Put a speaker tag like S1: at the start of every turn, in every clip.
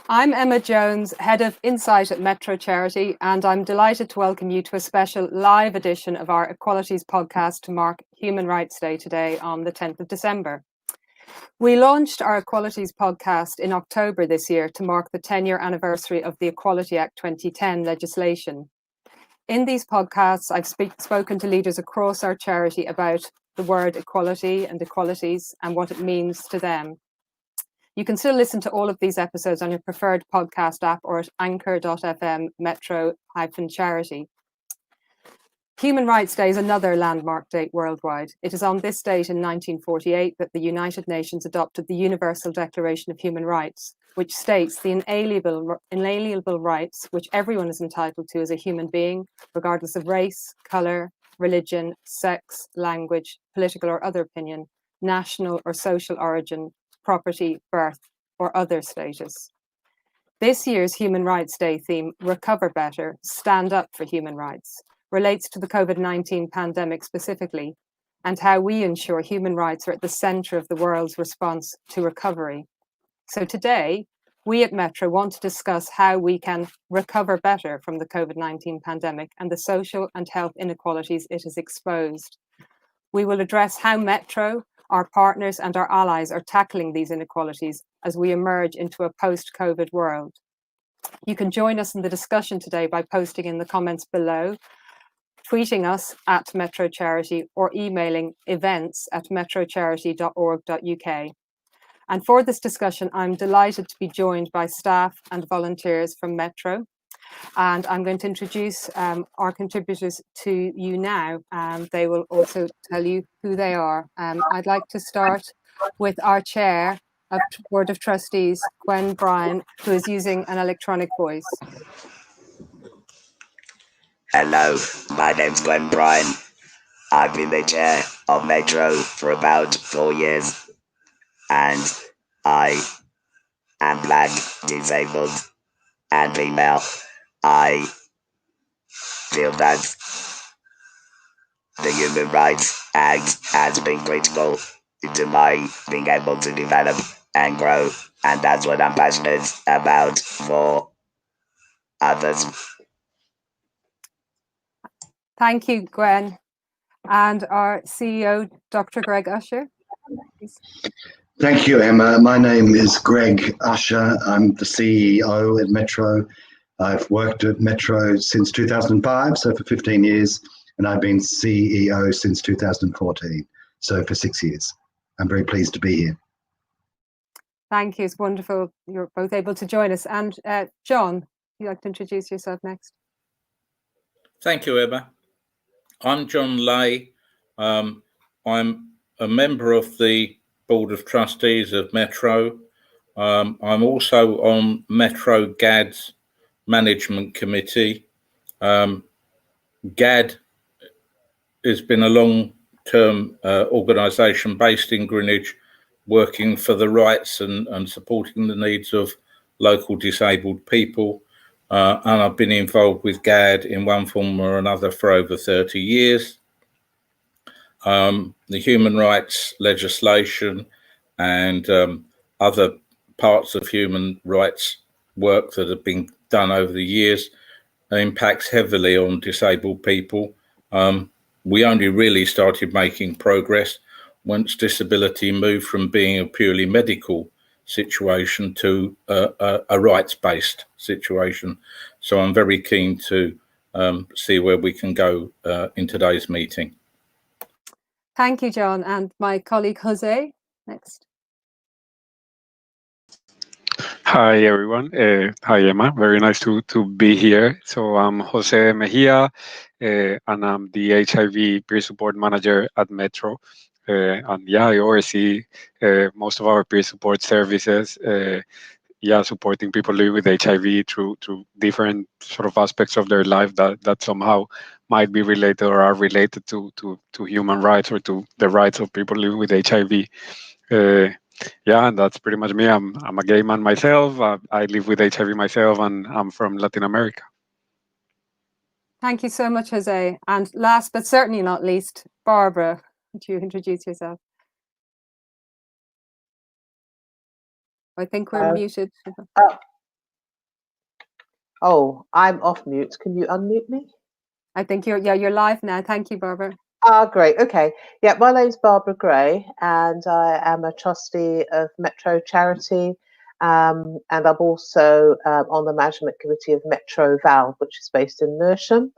S1: I'm Emma Jones, Head of Insight at Metro Charity, and I'm delighted to welcome you to a special live edition of our Equalities Podcast to mark Human Rights Day today on the 10th of December. We launched our Equalities Podcast in October this year to mark the 10-year anniversary of the Equality Act 2010 legislation. In these podcasts, I've spoken to leaders across our charity about the word equality and equalities and what it means to them. You can still listen to all of these episodes on your preferred podcast app or at anchor.fm metro-charity. Human Rights Day is another landmark date worldwide. It is on this date in 1948 that the United Nations adopted the Universal Declaration of Human Rights, which states the inalienable rights which everyone is entitled to as a human being, regardless of race, colour, religion, sex, language, political or other opinion, national or social origin, property, birth, or other status. This year's Human Rights Day theme, Recover Better, Stand Up for Human Rights, relates to the COVID-19 pandemic specifically, and how we ensure human rights are at the centre of the world's response to recovery. So today, we at Metro want to discuss how we can recover better from the COVID-19 pandemic and the social and health inequalities it has exposed. We will address how Metro, our partners and our allies are tackling these inequalities as we emerge into a post-COVID world. You can join us in the discussion today by posting in the comments below, tweeting us at Metro Charity or emailing events@metrocharity.org.uk. And for this discussion, I'm delighted to be joined by staff and volunteers from Metro. And I'm going to introduce our contributors to you now. They will also tell you who they are. I'd like to start with our chair of Board of Trustees, Gwen Bryan, who is using an electronic voice.
S2: Hello, my name's Gwen Bryan. I've been the chair of Metro for about 4 years, and I am black, disabled, and female. I feel that the Human Rights Act has been critical to my being able to develop and grow, and that's what I'm passionate about for others.
S1: Thank you, Gwen. And our CEO, Dr. Greg Usher.
S3: Thank you, Emma. My name is Greg Usher. I'm the CEO at Metro. I've worked at Metro since 2005, so for 15 years, and I've been CEO since 2014, so for 6 years. I'm very pleased to be here.
S1: Thank you. It's wonderful you're both able to join us. And John, you'd like to introduce yourself next?
S4: Thank you, Emma. I'm John Lay. I'm a member of the Board of Trustees of Metro. I'm also on Metro GAD's Management Committee. GAD has been a long-term organisation based in Greenwich, working for the rights and supporting the needs of local disabled people. And I've been involved with GAD in one form or another for over 30 years. The human rights legislation and other parts of human rights work that have been done over the years impacts heavily on disabled people. We only really started making progress once disability moved from being a purely medical situation to a rights-based situation. So I'm very keen to see where we can go in today's meeting.
S1: Thank you, John. And my colleague Jose, next.
S5: Hi, everyone. Hi, Emma. Very nice to be here. So I'm Jose Mejia, and I'm the HIV peer support manager at Metro. And yeah, I oversee most of our peer support services, supporting people living with HIV through different sort of aspects of their life that somehow might be related or are related to human rights or to the rights of people living with HIV. And that's pretty much me. I'm a gay man myself. I live with HIV myself, and I'm from Latin America.
S1: Thank you so much, Jose. And last but certainly not least, Barbara, would you introduce yourself? I think we're muted.
S6: Oh, I'm off mute. Can you unmute me?
S1: I think you're live now. Thank you, Barbara.
S6: Ah, great. Okay. Yeah, my name's Barbara Gray, and I am a trustee of Metro Charity, and I'm also on the management committee of Metro Valve, which is based in Lewisham.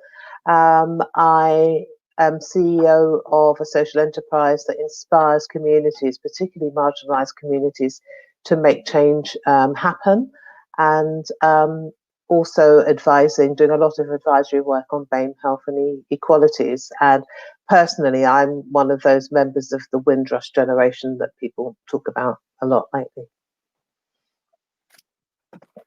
S6: I am CEO of a social enterprise that inspires communities, particularly marginalised communities, to make change happen, and also doing a lot of advisory work on BAME health and equalities. And personally, I'm one of those members of the Windrush generation that people talk about a lot lately.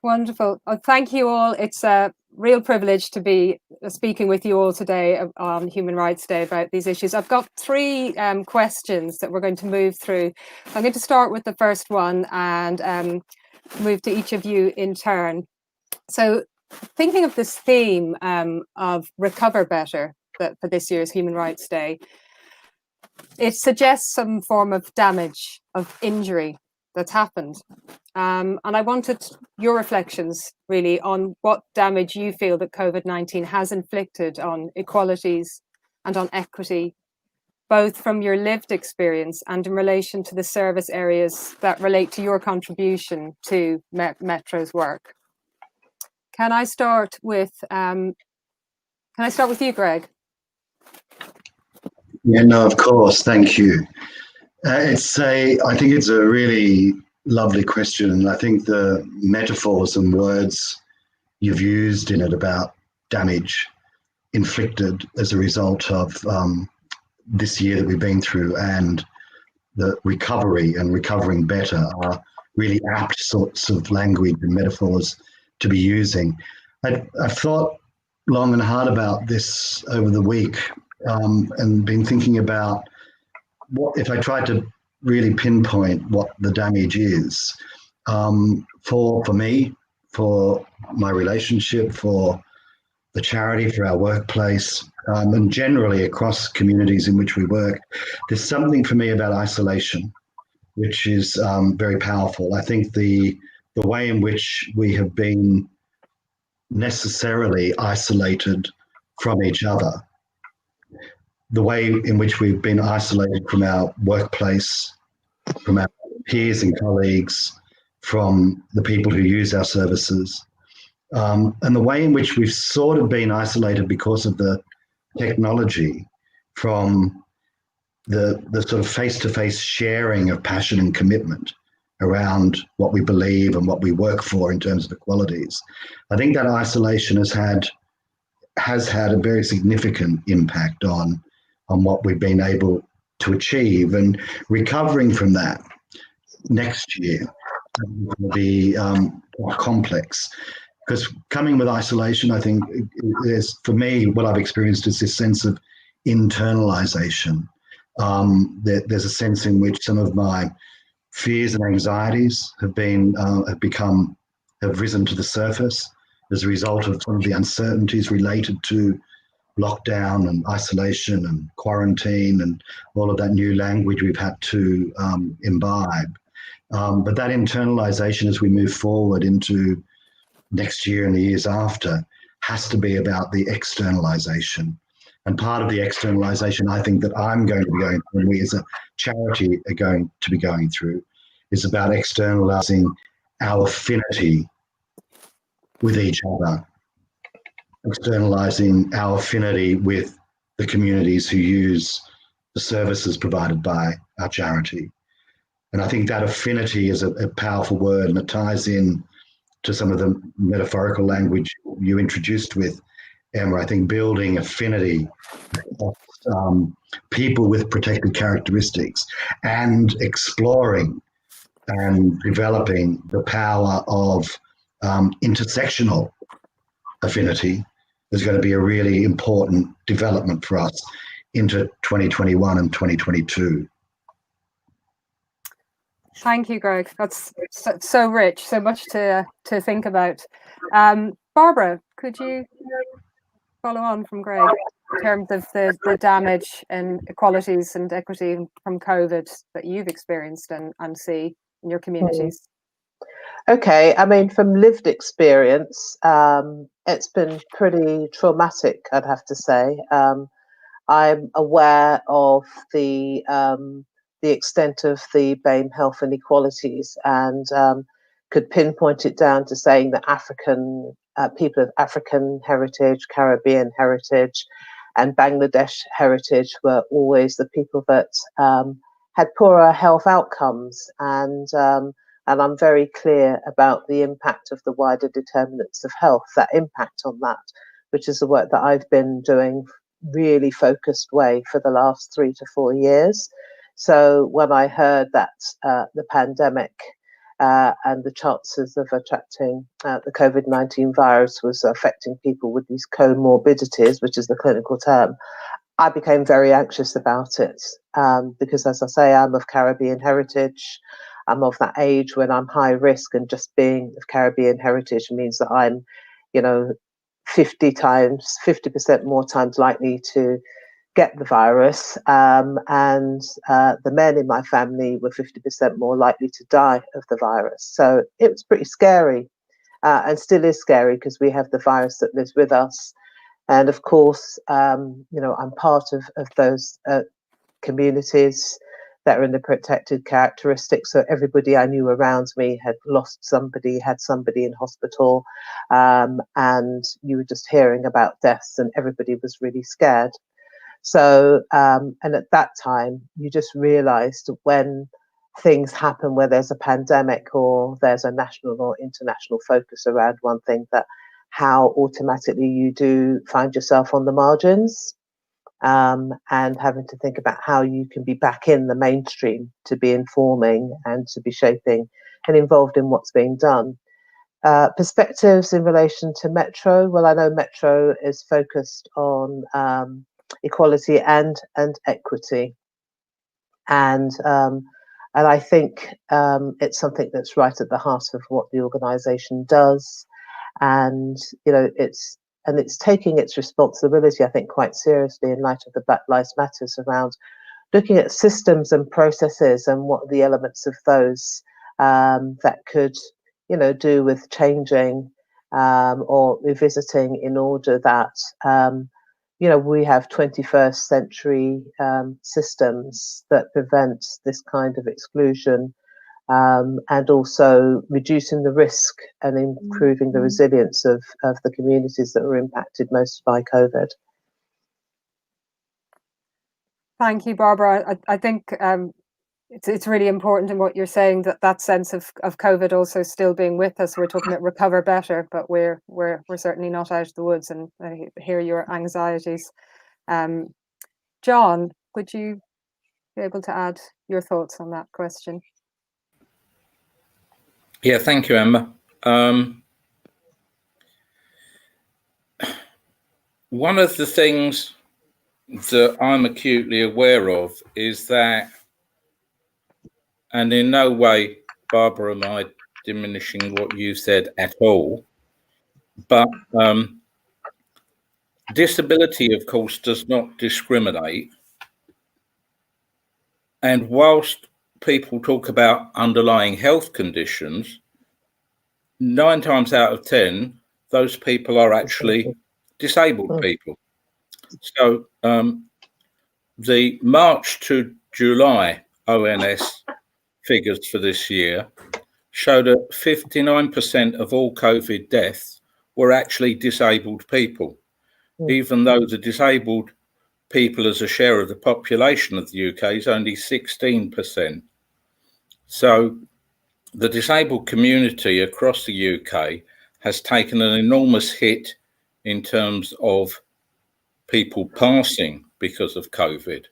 S1: Wonderful. Thank you all. It's a real privilege to be speaking with you all today on Human Rights Day about these issues. I've got three questions that we're going to move through. I'm going to start with the first one and move to each of you in turn. So thinking of this theme of recover better for this year's Human Rights Day, it suggests some form of damage, of injury that's happened. And I wanted your reflections really on what damage you feel that COVID-19 has inflicted on equalities and on equity, both from your lived experience and in relation to the service areas that relate to your contribution to Metro's work. Can I start with you, Greg?
S3: Yeah, no, of course. Thank you. I think it's a really lovely question. And I think the metaphors and words you've used in it about damage inflicted as a result of this year that we've been through and the recovery and recovering better are really apt sorts of language and metaphors to be using. I've thought long and hard about this over the week and been thinking about what if I tried to really pinpoint what the damage is for me, for my relationship, for the charity, for our workplace, and generally across communities in which we work. There's something for me about isolation, which is very powerful. I think the way in which we have been necessarily isolated from each other, the way in which we've been isolated from our workplace, from our peers and colleagues, from the people who use our services, and the way in which we've sort of been isolated because of the technology from the sort of face-to-face sharing of passion and commitment around what we believe and what we work for in terms of equalities. I think that isolation has had a very significant impact on what we've been able to achieve, and recovering from that next year will be complex. Because coming with isolation, I think for me, what I've experienced is this sense of internalization. There's a sense in which some of my fears and anxieties have risen to the surface as a result of some of the uncertainties related to lockdown and isolation and quarantine and all of that new language we've had to imbibe. But that internalization as we move forward into next year and the years after has to be about the externalization. And part of the externalization I think that I'm going to be going through, and we as a charity are going to be going through, is about externalizing our affinity with each other, externalizing our affinity with the communities who use the services provided by our charity. And I think that affinity is a powerful word, and it ties in to some of the metaphorical language you introduced with, Emma. I think building affinity, people with protected characteristics, and exploring and developing the power of intersectional affinity is going to be a really important development for us into 2021 and 2022.
S1: Thank you, Greg. That's so rich, so much to think about. Barbara, could you follow on from Greg in terms of the damage and equalities and equity from COVID that you've experienced and see in your communities?
S6: Okay, I mean, from lived experience, it's been pretty traumatic, I'd have to say. I'm aware of the extent of the BAME health inequalities, and could pinpoint it down to saying that African people of African heritage, Caribbean heritage, and Bangladesh heritage were always the people that had poorer health outcomes, and I'm very clear about the impact of the wider determinants of health, that impact on that, which is the work that I've been doing really focused way for the last 3 to 4 years. So when I heard that the pandemic and the chances of attracting the COVID-19 virus was affecting people with these comorbidities, which is the clinical term, I became very anxious about it because, as I say, I'm of Caribbean heritage. I'm of that age when I'm high risk, and just being of Caribbean heritage means that I'm, 50% more times likely to get the virus, and the men in my family were 50% more likely to die of the virus. So it was pretty scary, and still is scary because we have the virus that lives with us. And of course, I'm part of those communities that are in the protected characteristics. So everybody I knew around me had lost somebody, had somebody in hospital, and you were just hearing about deaths, and everybody was really scared. So, and at that time, you just realized when things happen where there's a pandemic or there's a national or international focus around one thing, that how automatically you do find yourself on the margins, and having to think about how you can be back in the mainstream to be informing and to be shaping and involved in what's being done. Perspectives in relation to Metro. Well, I know Metro is focused on equality and equity, and I think it's something that's right at the heart of what the organisation does, and it's taking its responsibility, I think, quite seriously in light of the Black Lives Matters, around looking at systems and processes and what are the elements of those that could, do with changing or revisiting in order that, we have 21st century systems that prevent this kind of exclusion, and also reducing the risk and improving the resilience of the communities that were impacted most by COVID.
S1: Thank you, Barbara. I think it's really important in what you're saying, that sense of COVID also still being with us. We're talking about recover better, but we're certainly not out of the woods, and I hear your anxieties. John, would you be able to add your thoughts on that question?
S4: Yeah, thank you, Emma. One of the things that I'm acutely aware of is that, and in no way, Barbara, am I diminishing what you said at all, but disability, of course, does not discriminate. And whilst people talk about underlying health conditions, 9 times out of 10, those people are actually disabled people. So the March to July ONS figures for this year show that 59% of all COVID deaths were actually disabled people, even though the disabled people as a share of the population of the UK is only 16%. So the disabled community across the UK has taken an enormous hit in terms of people passing because of COVID.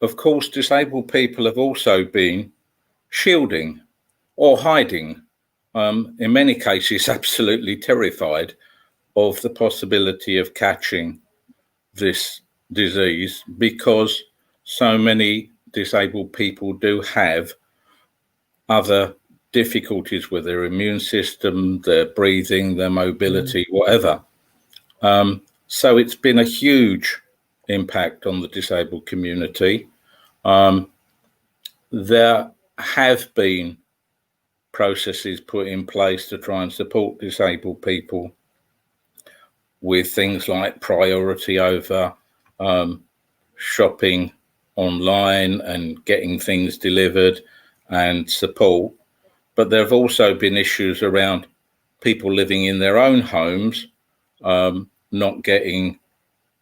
S4: Of course, disabled people have also been shielding or hiding, in many cases absolutely terrified of the possibility of catching this disease, because so many disabled people do have other difficulties with their immune system, their breathing, their mobility, whatever. So it's been a huge impact on the disabled community. There have been processes put in place to try and support disabled people with things like priority over shopping online and getting things delivered and support. But there have also been issues around people living in their own homes not getting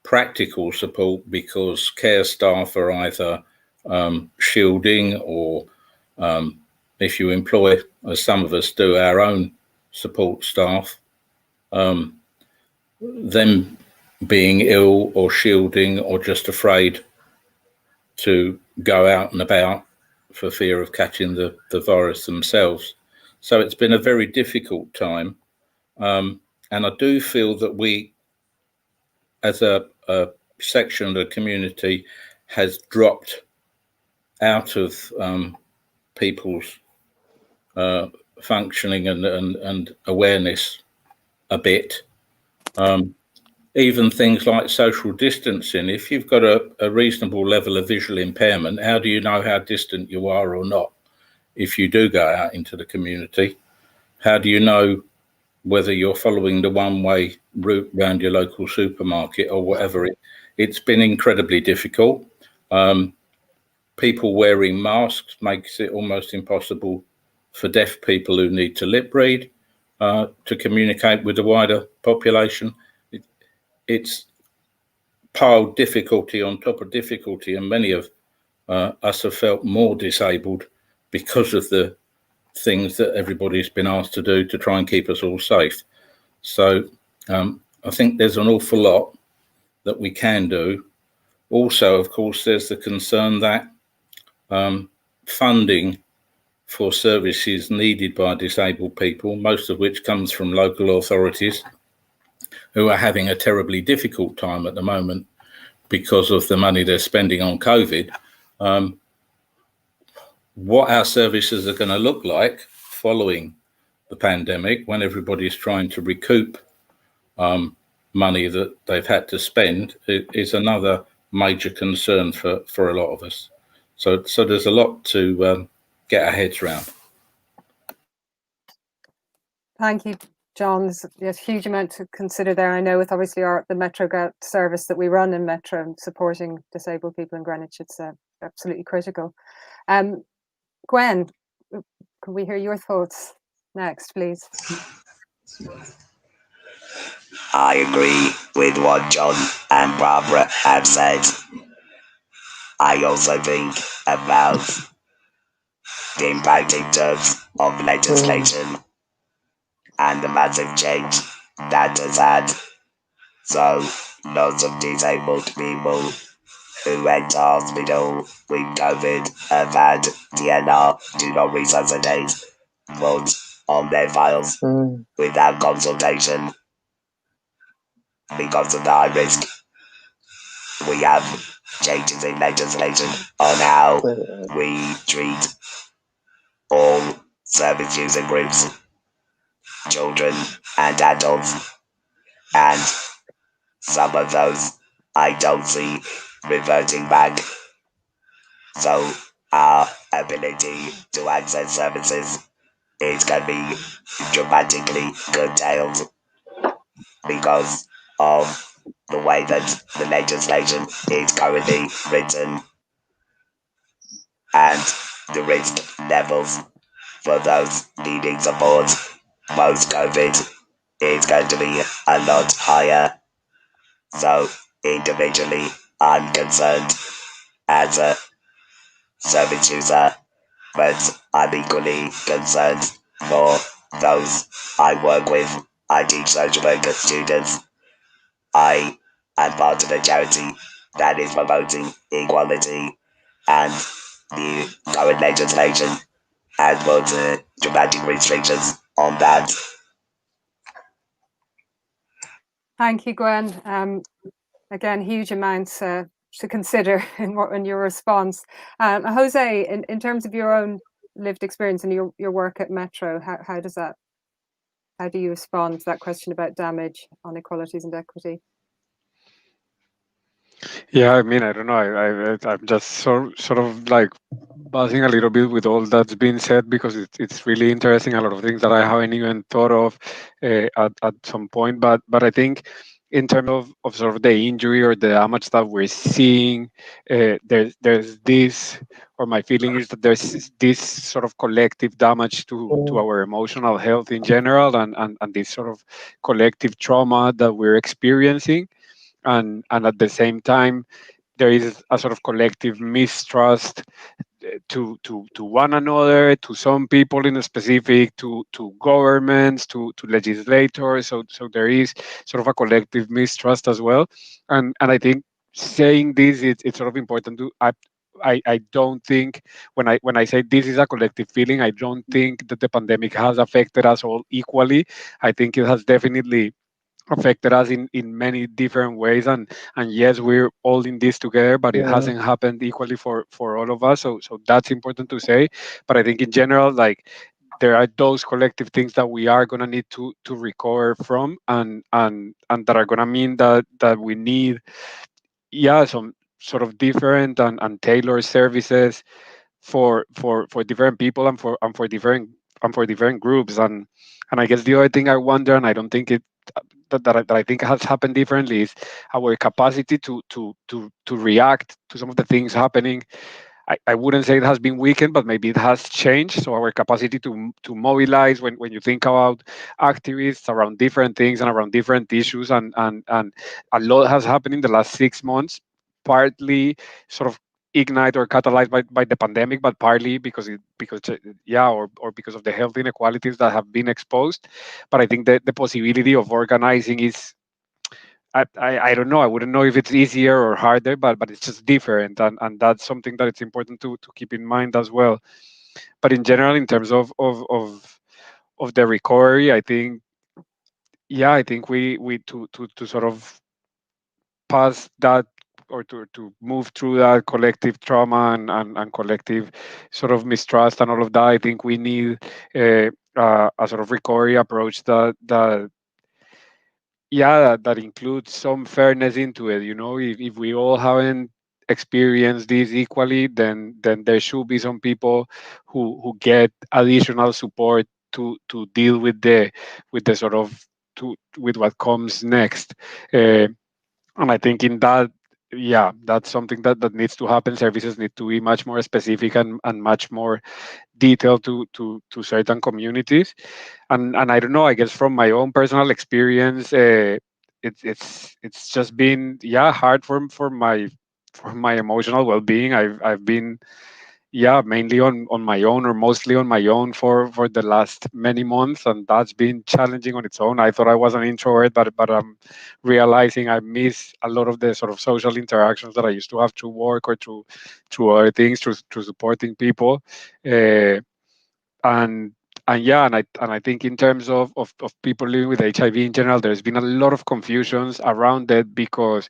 S4: practical support because care staff are either shielding or if you employ, as some of us do, our own support staff, them being ill or shielding or just afraid to go out and about for fear of catching the virus themselves. So it's been a very difficult time. And I do feel that we, as a section of the community, has dropped out of people's functioning and awareness a bit. Even things like social distancing. If you've got a reasonable level of visual impairment, how do you know how distant you are or not? If you do go out into the community, how do you know whether you're following the one-way route around your local supermarket or whatever? It's been incredibly difficult. People wearing masks makes it almost impossible for deaf people who need to lip read to communicate with the wider population. It's piled difficulty on top of difficulty, and many of us have felt more disabled because of the things that everybody's been asked to do to try and keep us all safe. So I think there's an awful lot that we can do. Also, of course, there's the concern that funding for services needed by disabled people, most of which comes from local authorities, who are having a terribly difficult time at the moment because of the money they're spending on COVID. What our services are going to look like following the pandemic, when everybody's trying to recoup money that they've had to spend, is another major concern for a lot of us. So there's a lot to get our heads around.
S1: Thank you, John. There's a huge amount to consider there. I know with obviously the Metro service that we run in Metro and supporting disabled people in Greenwich, it's absolutely critical. Gwen, can we hear your thoughts next, please?
S2: I agree with what John and Barbara have said. I also think about the impact in terms of legislation and the massive change that has had. So lots of disabled people who went to hospital with COVID have had DNR, do not resuscitate, put on their files without consultation because of the high risk. We have changes in legislation on how we treat all service user groups, children and adults, and some of those I don't see reverting back. So our ability to access services is going to be dramatically curtailed because of the way that the legislation is currently written, and the risk levels for those needing support post-COVID is going to be a lot higher. So individually, I'm concerned as a service user, but I'm equally concerned for those I work with. I teach social work students. I am part of a charity that is promoting equality, and the current legislation has put dramatic restrictions on that.
S1: Thank you, Gwen. Again, huge amounts to consider in your response. Jose, in terms of your own lived experience and your work at Metro, how do you respond to that question about damage on equalities and equity?
S5: Yeah, I mean, I don't know. I'm just sort of like buzzing a little bit with all that's been said because it's really interesting. A lot of things that I haven't even thought of at some point. But I think in terms of sort of the injury or the damage that we're seeing, there's this, or my feeling is that there's this sort of collective damage to
S6: Mm,
S5: our emotional health in general, and this sort of collective trauma that we're experiencing, and at the same time there is a sort of collective mistrust to one another, to some people in specific, to governments, to legislators. So there is sort of a collective mistrust as well, and I think saying this, it's sort of important to. I don't think when I say this is a collective feeling, I don't think that the pandemic has affected us all equally. I think it has definitely affected us in many different ways, and yes, we're all in this together, but it
S6: mm,
S5: hasn't happened equally for all of us. So that's important to say. But I think in general, like, there are those collective things that we are going to need to recover from, and that are going to mean that we need, yeah, some sort of different and tailored services for different people, and for different groups. And I guess the other thing I wonder, and I don't think it that I think has happened differently, is our capacity to react to some of the things happening. I wouldn't say it has been weakened, but maybe it has changed. So our capacity to mobilize, when you think about activists around different things and around different issues, and a lot has happened in the last 6 months, partly sort of ignite or catalyzed by the pandemic, but partly because because of the health inequalities that have been exposed. But I think that the possibility of organizing is, I don't know. I wouldn't know if it's easier or harder, but it's just different, and that's something that it's important to keep in mind as well. But in general, in terms of the recovery, I think, yeah, I think we to sort of pass that, or to move through that collective trauma and collective sort of mistrust and all of that. I think we need a sort of recovery approach that yeah, that includes some fairness into it. If we all haven't experienced this equally, then there should be some people who get additional support to deal with the sort of with what comes next. uh, and I think in that, yeah, that's something that needs to happen. Services need to be much more specific and much more detailed to certain communities. And I don't know, I guess from my own personal experience, it's just been, yeah, hard for my emotional well-being. I've been, yeah, mainly on my own, or mostly on my own, for the last many months, and that's been challenging on its own. I thought I was an introvert, but I'm realizing I miss a lot of the sort of social interactions that I used to have through work or through other things, through supporting people. uh, and and yeah, and I think in terms of people living with HIV in general, there's been a lot of confusions around it, because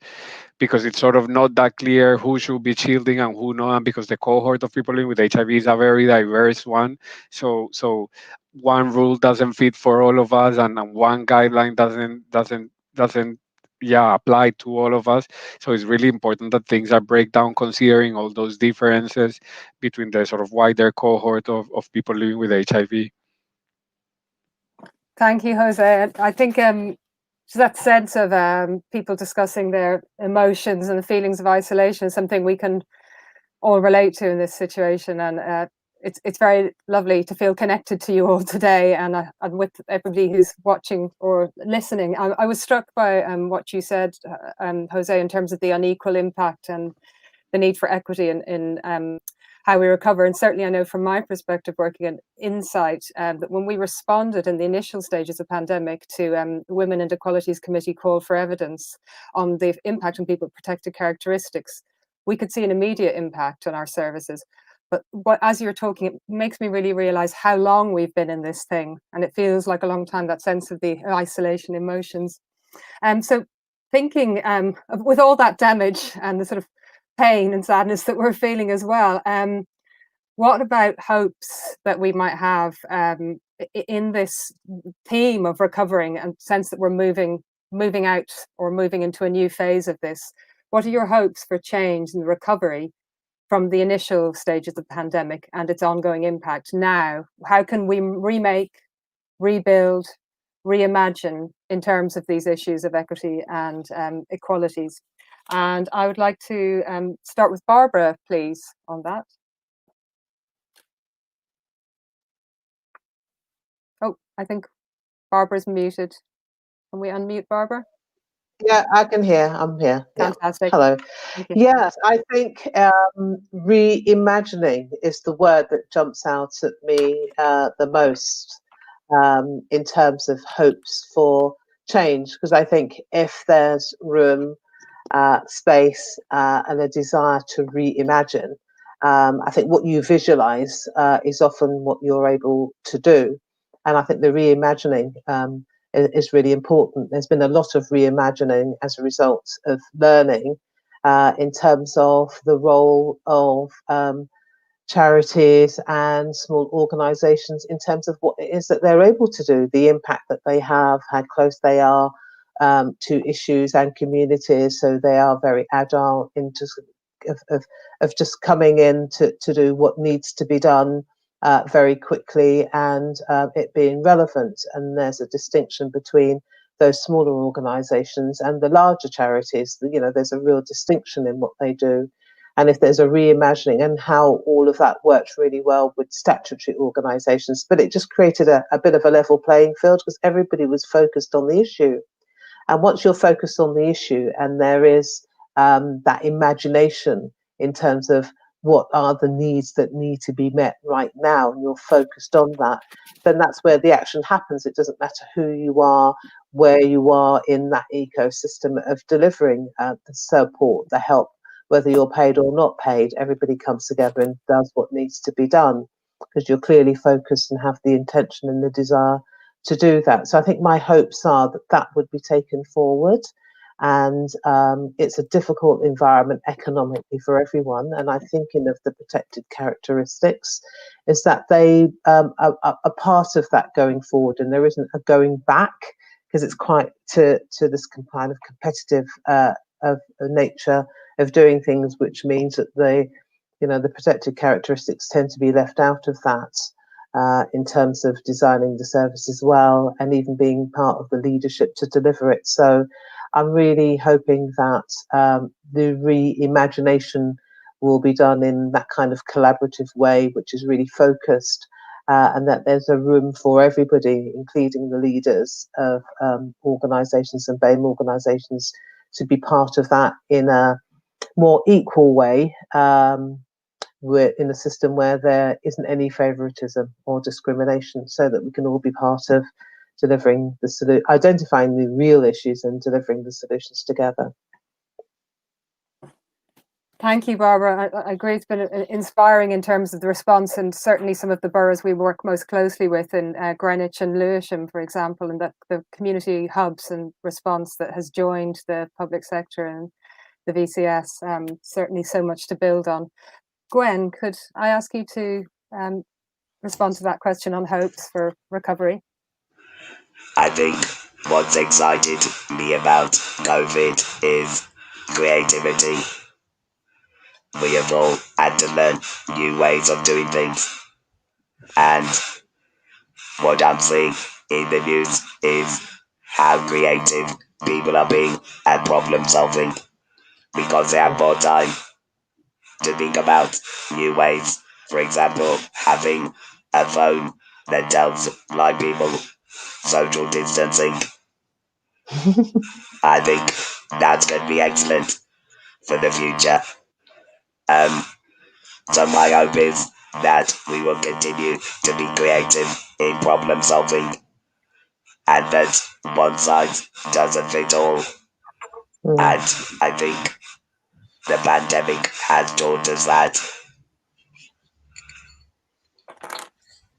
S5: it's sort of not that clear who should be shielding and who not, and because the cohort of people living with HIV is a very diverse one. So one rule doesn't fit for all of us, and one guideline doesn't yeah, apply to all of us. So it's really important that things are break down considering all those differences between the sort of wider cohort of people living with HIV.
S1: Thank you, Jose. I think so that sense of people discussing their emotions and the feelings of isolation is something we can all relate to in this situation, and it's very lovely to feel connected to you all today, and with everybody who's watching or listening. I was struck by what you said, Jose, in terms of the unequal impact and the need for equity in how we recover. And certainly I know from my perspective working in Insight that when we responded in the initial stages of pandemic to Women and Equalities Committee call for evidence on the impact on people with protected characteristics, we could see an immediate impact on our services. But as you're talking, it makes me really realize how long we've been in this thing. And it feels like a long time, that sense of the isolation emotions. So thinking with all that damage and the sort of pain and sadness that we're feeling as well, what about hopes that we might have in this theme of recovering, and sense that we're moving out or moving into a new phase of this? what are your hopes for change and recovery from the initial stages of the pandemic and its ongoing impact now? How can we remake, rebuild, reimagine in terms of these issues of equity and equalities? And I would like to start with Barbara, please, on that. Oh, I think Barbara's muted. Can we unmute Barbara?
S6: Yeah, I can hear. I'm here.
S1: Fantastic.
S6: Yeah. Hello.
S1: Thank you.
S6: Yes, I think reimagining is the word that jumps out at me the most in terms of hopes for change, because I think if there's room, space, and a desire to reimagine, I think what you visualize is often what you're able to do. And I think the reimagining is really important. There's been a lot of reimagining as a result of learning in terms of the role of charities and small organisations in terms of what it is that they're able to do, the impact that they have, how close they are to issues and communities. So they are very agile in just of just coming in to do what needs to be done very quickly and it being relevant. And there's a distinction between those smaller organisations and the larger charities. You know, there's a real distinction in what they do. And if there's a reimagining and how all of that works really well with statutory organisations, but it just created a bit of a level playing field because everybody was focused on the issue. And once you're focused on the issue and there is that imagination in terms of what are the needs that need to be met right now, and you're focused on that, then that's where the action happens. It doesn't matter who you are, where you are in that ecosystem of delivering the support, the help, whether you're paid or not paid, everybody comes together and does what needs to be done because you're clearly focused and have the intention and the desire to do that. So I think my hopes are that that would be taken forward. And it's a difficult environment economically for everyone. And I thinking of the protected characteristics is that they are part of that going forward, and there isn't a going back because it's quite to this kind of competitive of nature of doing things, which means that the protected characteristics tend to be left out of that in terms of designing the service as well, and even being part of the leadership to deliver it. So I'm really hoping that the reimagination will be done in that kind of collaborative way, which is really focused, and that there's a room for everybody, including the leaders of organisations and BAME organisations, to be part of that in a more equal way, we're in a system where there isn't any favouritism or discrimination, so that we can all be part of delivering identifying the real issues and delivering the solutions together.
S1: Thank you, Barbara. I agree it's been inspiring in terms of the response, and certainly some of the boroughs we work most closely with in Greenwich and Lewisham, for example, and that the community hubs and response that has joined the public sector and the VCS, certainly so much to build on. Gwen, could I ask you to respond to that question on hopes for recovery?
S2: I think what's excited me about COVID is creativity. We have all had to learn new ways of doing things. And what I'm seeing in the news is how creative people are being at problem solving because they have more time to think about new ways. For example, having a phone that tells blind people social distancing. I think that's going to be excellent for the future. So my hope is that we will continue to be creative in problem solving and that one size doesn't fit all. And I think the pandemic has taught us that.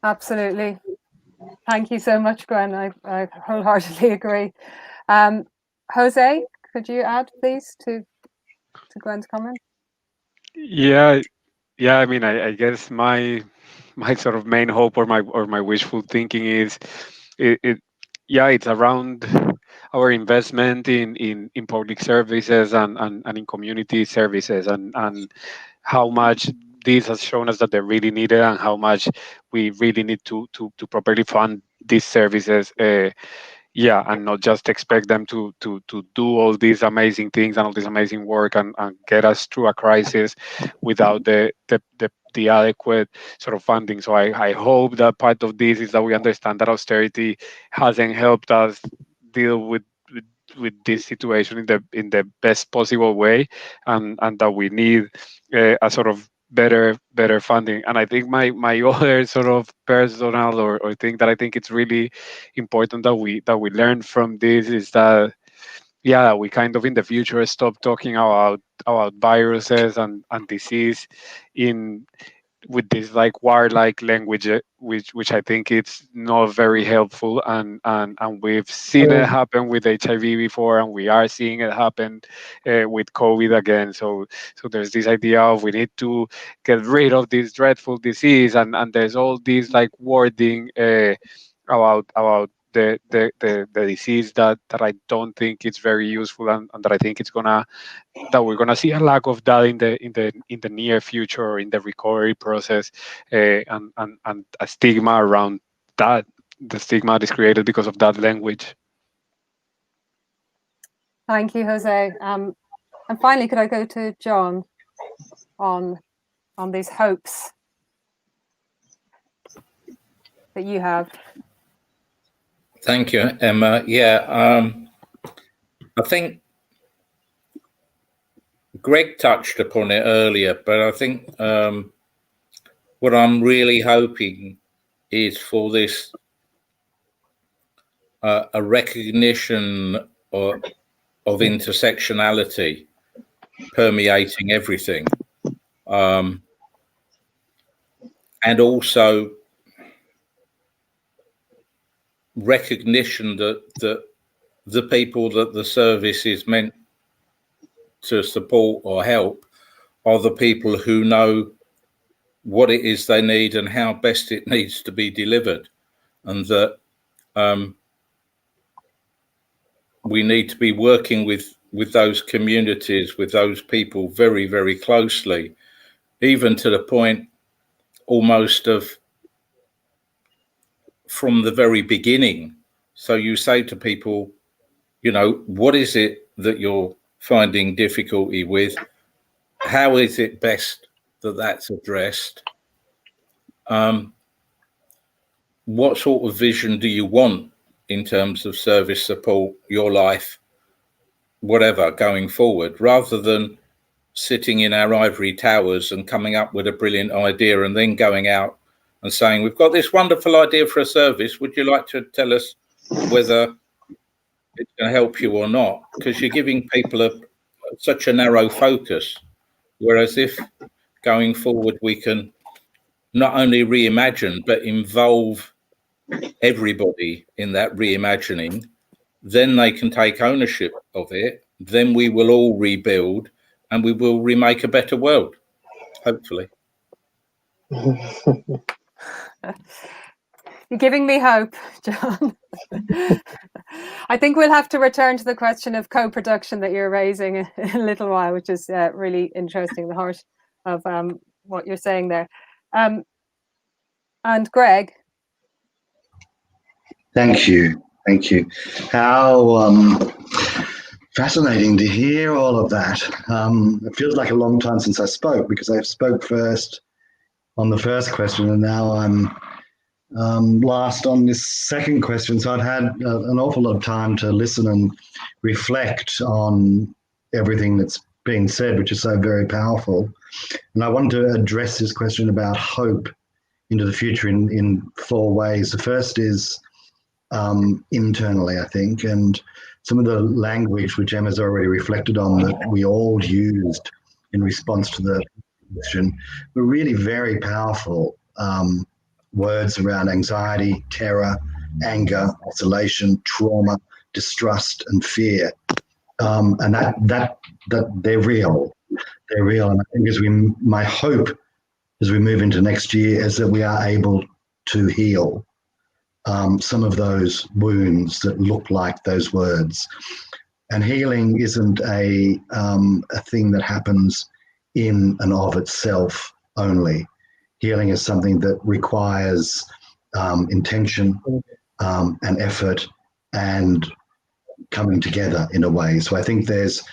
S1: Absolutely. Thank you so much, Gwen. I wholeheartedly agree. Jose, could you add, please, to Gwen's comment?
S5: Yeah. I mean, I guess my sort of main hope or my wishful thinking is it's around. our investment in public services and in community services, and how much this has shown us that they're really needed, and how much we really need to properly fund these services. And not just expect them to do all these amazing things and all this amazing work, and get us through a crisis without the adequate sort of funding. So I hope that part of this is that we understand that austerity hasn't helped us deal with this situation in the best possible way, and that we need a sort of better funding. And I think my other sort of personal or thing that I think it's really important that we learn from this is that we kind of in the future stop talking about viruses and disease in with this like war-like language, which I think it's not very helpful, and we've seen it happen with HIV before, and we are seeing it happen with COVID again. So there's this idea of we need to get rid of this dreadful disease, and there's all these like wording about the disease that I don't think it's very useful, and that I think we're gonna see a lack of that in the near future, or in the recovery process, and a stigma around that. The stigma is created because of that language.
S1: Thank you, Jose. And finally, could I go to John on these hopes that you have?
S4: Thank you, Emma. I think Greg touched upon it earlier, but I think what I'm really hoping is for this a recognition of intersectionality permeating everything, and also recognition that the people that the service is meant to support or help are the people who know what it is they need and how best it needs to be delivered, and that we need to be working with those communities, with those people very, very closely, even to the point almost of from the very beginning. So you say to people, what is it that you're finding difficulty with? How is it best that that's addressed? What sort of vision do you want in terms of service support, your life, whatever, going forward, rather than sitting in our ivory towers and coming up with a brilliant idea and then going out and saying, we've got this wonderful idea for a service. Would you like to tell us whether it's going to help you or not? Because you're giving people such a narrow focus. Whereas if going forward we can not only reimagine, but involve everybody in that reimagining, then they can take ownership of it. Then we will all rebuild and we will remake a better world, hopefully.
S1: You're giving me hope, John. I think we'll have to return to the question of co-production that you're raising in a little while, which is really interesting, the heart of what you're saying there. And Greg.
S3: Thank you. How fascinating to hear all of that. It feels like a long time since I spoke, because I spoke first on the first question, and now I'm last on this second question. So I've had an awful lot of time to listen and reflect on everything that's being said, which is so very powerful. And I want to address this question about hope into the future in four ways. The first is internally, I think, and some of the language which Emma's already reflected on that we all used in response to the question were really very powerful words around anxiety, terror, anger, isolation, trauma, distrust, and fear. And that they're real. They're real. And I think my hope as we move into next year is that we are able to heal. some of those wounds that look like those words. And healing isn't a thing that happens in and of itself only. Healing is something that requires intention and effort and coming together in a way. So I think there's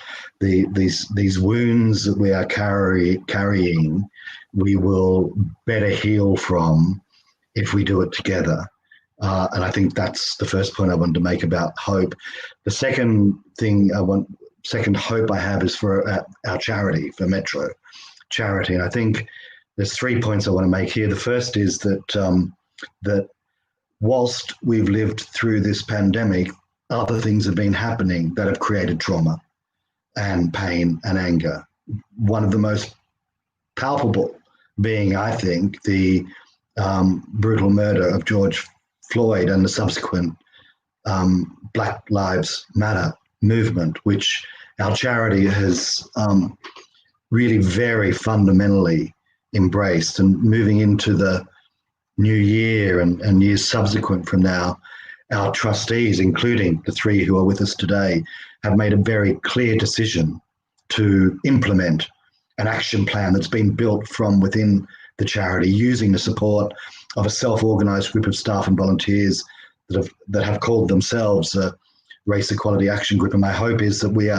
S3: these wounds that we are carrying, we will better heal from if we do it together. And I think that's the first point I wanted to make about hope. The second hope I have is for our charity, for Metro Charity. And I think there's 3 points I want to make here. The first is that that whilst we've lived through this pandemic, other things have been happening that have created trauma and pain and anger. One of the most palpable being, I think, the brutal murder of George Floyd and the subsequent Black Lives Matter movement, which our charity has really very fundamentally embraced. And moving into the new year and years subsequent from now, our trustees, including the 3 who are with us today, have made a very clear decision to implement an action plan that's been built from within the charity, using the support of a self-organised group of staff and volunteers that have called themselves a Race Equality Action Group. And my hope is that we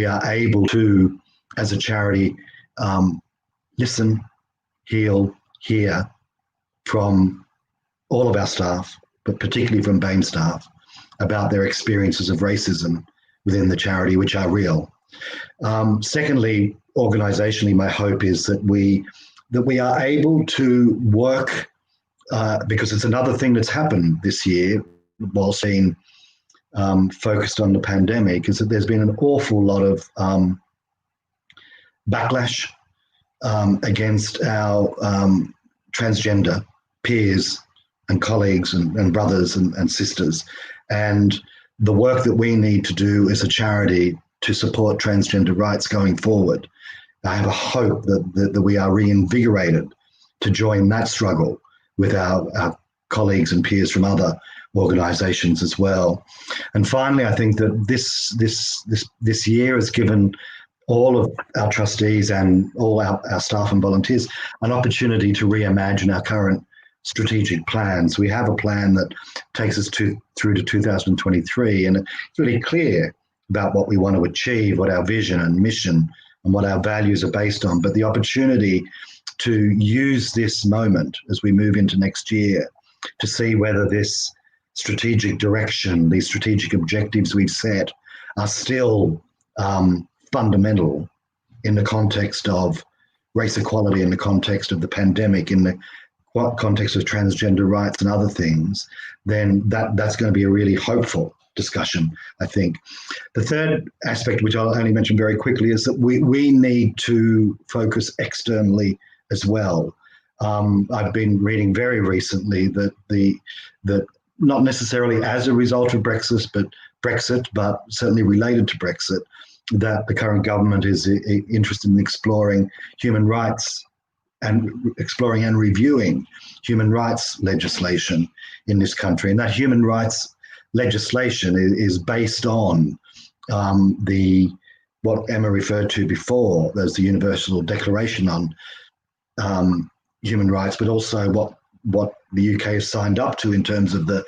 S3: are able to, as a charity, listen, heal, hear from all of our staff, but particularly from BAME staff, about their experiences of racism within the charity, which are real. Secondly, organisationally, my hope is that we are able to work, because it's another thing that's happened this year while being focused on the pandemic, is that there's been an awful lot of backlash against our transgender peers and colleagues and brothers and sisters. And the work that we need to do as a charity to support transgender rights going forward, I have a hope that we are reinvigorated to join that struggle with our colleagues and peers from other organisations as well. And finally, I think that this year has given all of our trustees and all our staff and volunteers an opportunity to reimagine our current strategic plans. We have a plan that takes us through to 2023, and it's really clear about what we want to achieve, what our vision and mission and what our values are based on. But the opportunity to use this moment as we move into next year to see whether this strategic direction, these strategic objectives we've set, are still fundamental in the context of race equality, in the context of the pandemic, in the context of transgender rights and other things, then that's going to be a really hopeful discussion, I think. The third aspect, which I'll only mention very quickly, is that we need to focus externally as well. I've been reading very recently that not necessarily as a result of Brexit, but certainly related to Brexit, that the current government is interested in exploring human rights and exploring and reviewing human rights legislation in this country. And that human rights legislation is based on what Emma referred to before, there's the Universal Declaration on Human Rights, but also what the UK has signed up to in terms of the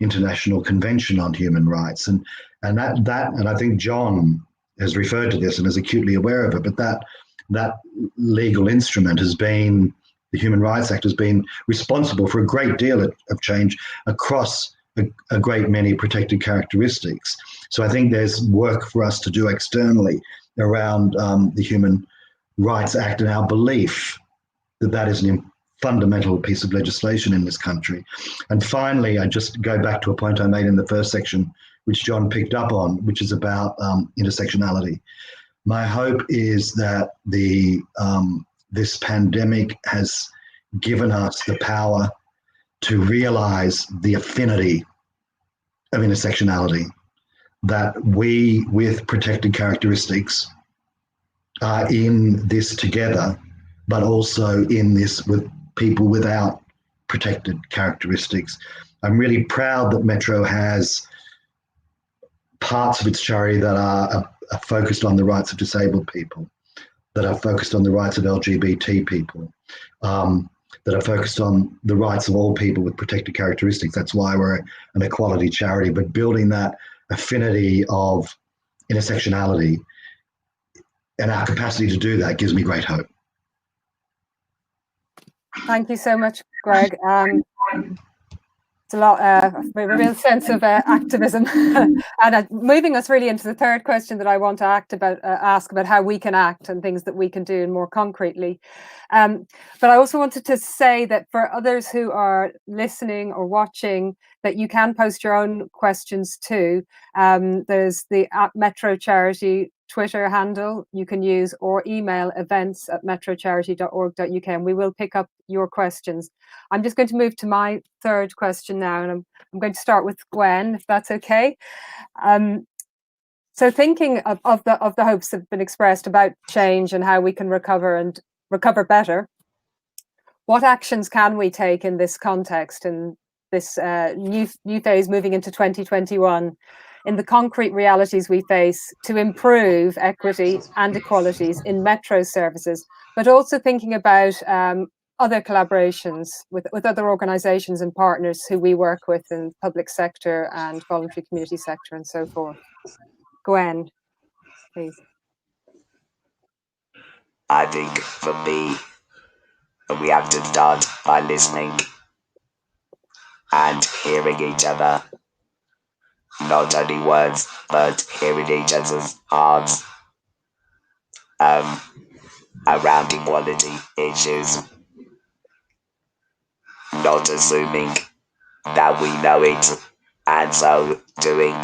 S3: International Convention on Human Rights. And I think John has referred to this and is acutely aware of it, but that legal instrument the Human Rights Act has been responsible for a great deal of change across a great many protected characteristics. So I think there's work for us to do externally around the Human Rights Act and our belief that is a fundamental piece of legislation in this country. And finally, I just go back to a point I made in the first section, which John picked up on, which is about intersectionality. My hope is that this pandemic has given us the power to realize the affinity of intersectionality, that we with protected characteristics are in this together, but also in this with people without protected characteristics. I'm really proud that Metro has parts of its charity that are focused on the rights of disabled people, that are focused on the rights of LGBT people, that are focused on the rights of all people with protected characteristics. That's why we're an equality charity. But building that affinity of intersectionality and our capacity to do that gives me great hope.
S1: Thank you so much, Greg. It's a lot, a real sense of activism, and moving us really into the third question that I want to ask about how we can act and things that we can do more concretely. But I also wanted to say that for others who are listening or watching, that you can post your own questions too. There's the @Metro Charity Twitter handle you can use, or email events@metrocharity.org.uk, and we will pick up your questions. I'm just going to move to my third question now, and I'm going to start with Gwen, if that's okay. So thinking of the hopes that have been expressed about change and how we can recover and recover better, what actions can we take in this context, in this new phase moving into 2021, in the concrete realities we face to improve equity and equalities in Metro services, but also thinking about other collaborations with other organisations and partners who we work with in public sector and voluntary community sector and so forth. Gwen, please.
S2: I think for me, we have to start by listening and hearing each other. Not only words, but hearing each other's hearts around equality issues. Not assuming that we know it, and so doing.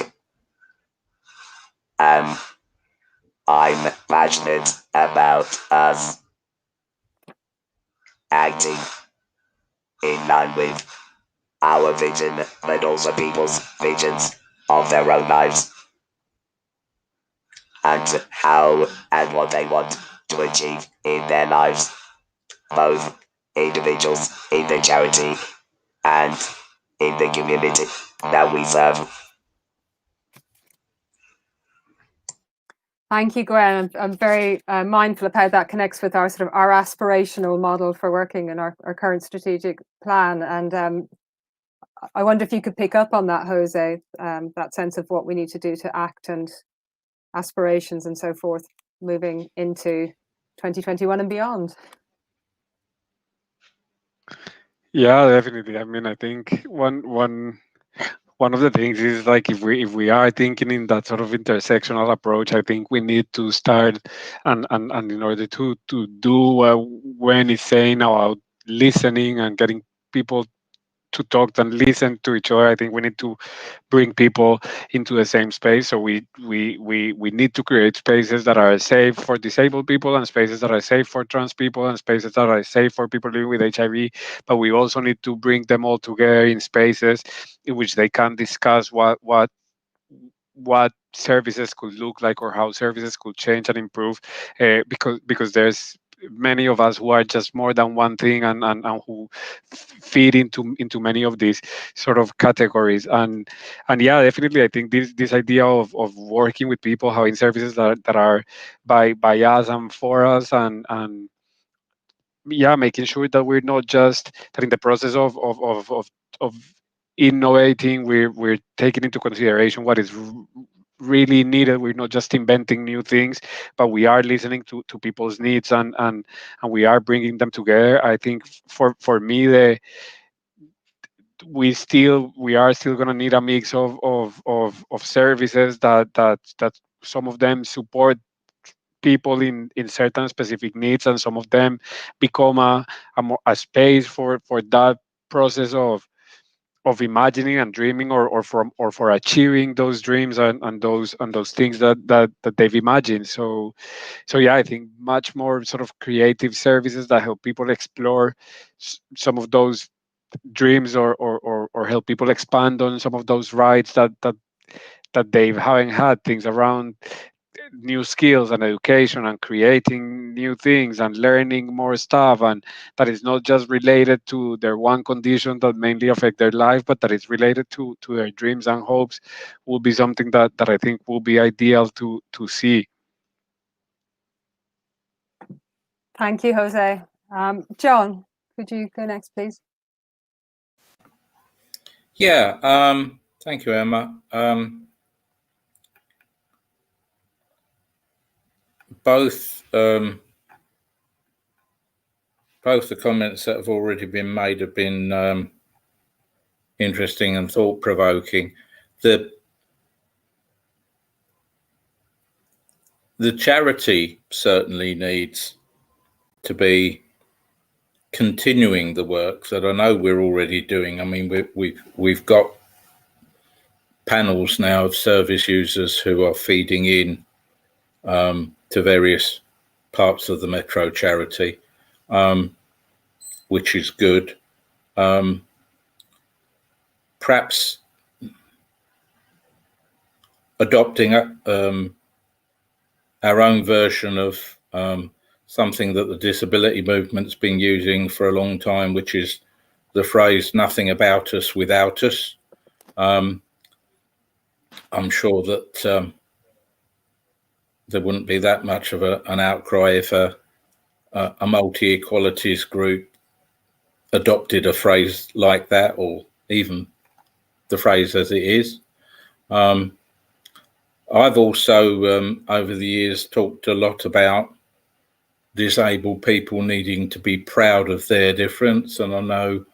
S2: I'm passionate about us acting in line with our vision, but also people's visions of their own lives, and how and what they want to achieve in their lives, both individuals in the charity and in the community that we serve.
S1: Thank you, Gwen. I'm very mindful of how that connects with our aspirational model for working in our current strategic plan. And I wonder if you could pick up on that, Jose, that sense of what we need to do to act and aspirations and so forth, moving into 2021 and beyond.
S5: Yeah, definitely. I mean, I think one of the things is, like, if we are thinking in that sort of intersectional approach, I think we need to start and in order to do what Gwen is saying about listening and getting people to talk and listen to each other, I think we need to bring people into the same space. So we need to create spaces that are safe for disabled people, and spaces that are safe for trans people, and spaces that are safe for people living with HIV. But we also need to bring them all together in spaces in which they can discuss what services could look like, or how services could change and improve, because there's many of us who are just more than one thing, and who feed into many of these sort of categories. And yeah, definitely, I think this idea of working with people, having services that are by us and for us, and yeah, making sure that we're not just that in the process of innovating, we're taking into consideration what is really needed. We're not just inventing new things, but we are listening to people's needs, and we are bringing them together. I think for me, we are still going to need a mix of services that some of them support people in certain specific needs, and some of them become a space for that process of imagining and dreaming, or for achieving those dreams, and those things that they've imagined. So yeah, I think much more sort of creative services that help people explore some of those dreams, or help people expand on some of those rights that they haven't had. Things around new skills and education and creating new things and learning more stuff, and that is not just related to their one condition that mainly affect their life, but that is related to their dreams and hopes, will be something that I think will be ideal to see.
S1: Thank you, Jose. John, could you go next, please?
S4: Yeah, thank you, Emma. Both the comments that have already been made have been interesting and thought-provoking. The charity certainly needs to be continuing the work that I know we're already doing. I mean, we've got panels now of service users who are feeding in to various parts of the Metro charity, which is good. Perhaps adopting our own version of something that the disability movement's been using for a long time, which is the phrase "nothing about us without us." I'm sure that there wouldn't be that much of an outcry if a multi-equalities group adopted a phrase like that, or even the phrase as it is. I've also, over the years, talked a lot about disabled people needing to be proud of their difference, and I know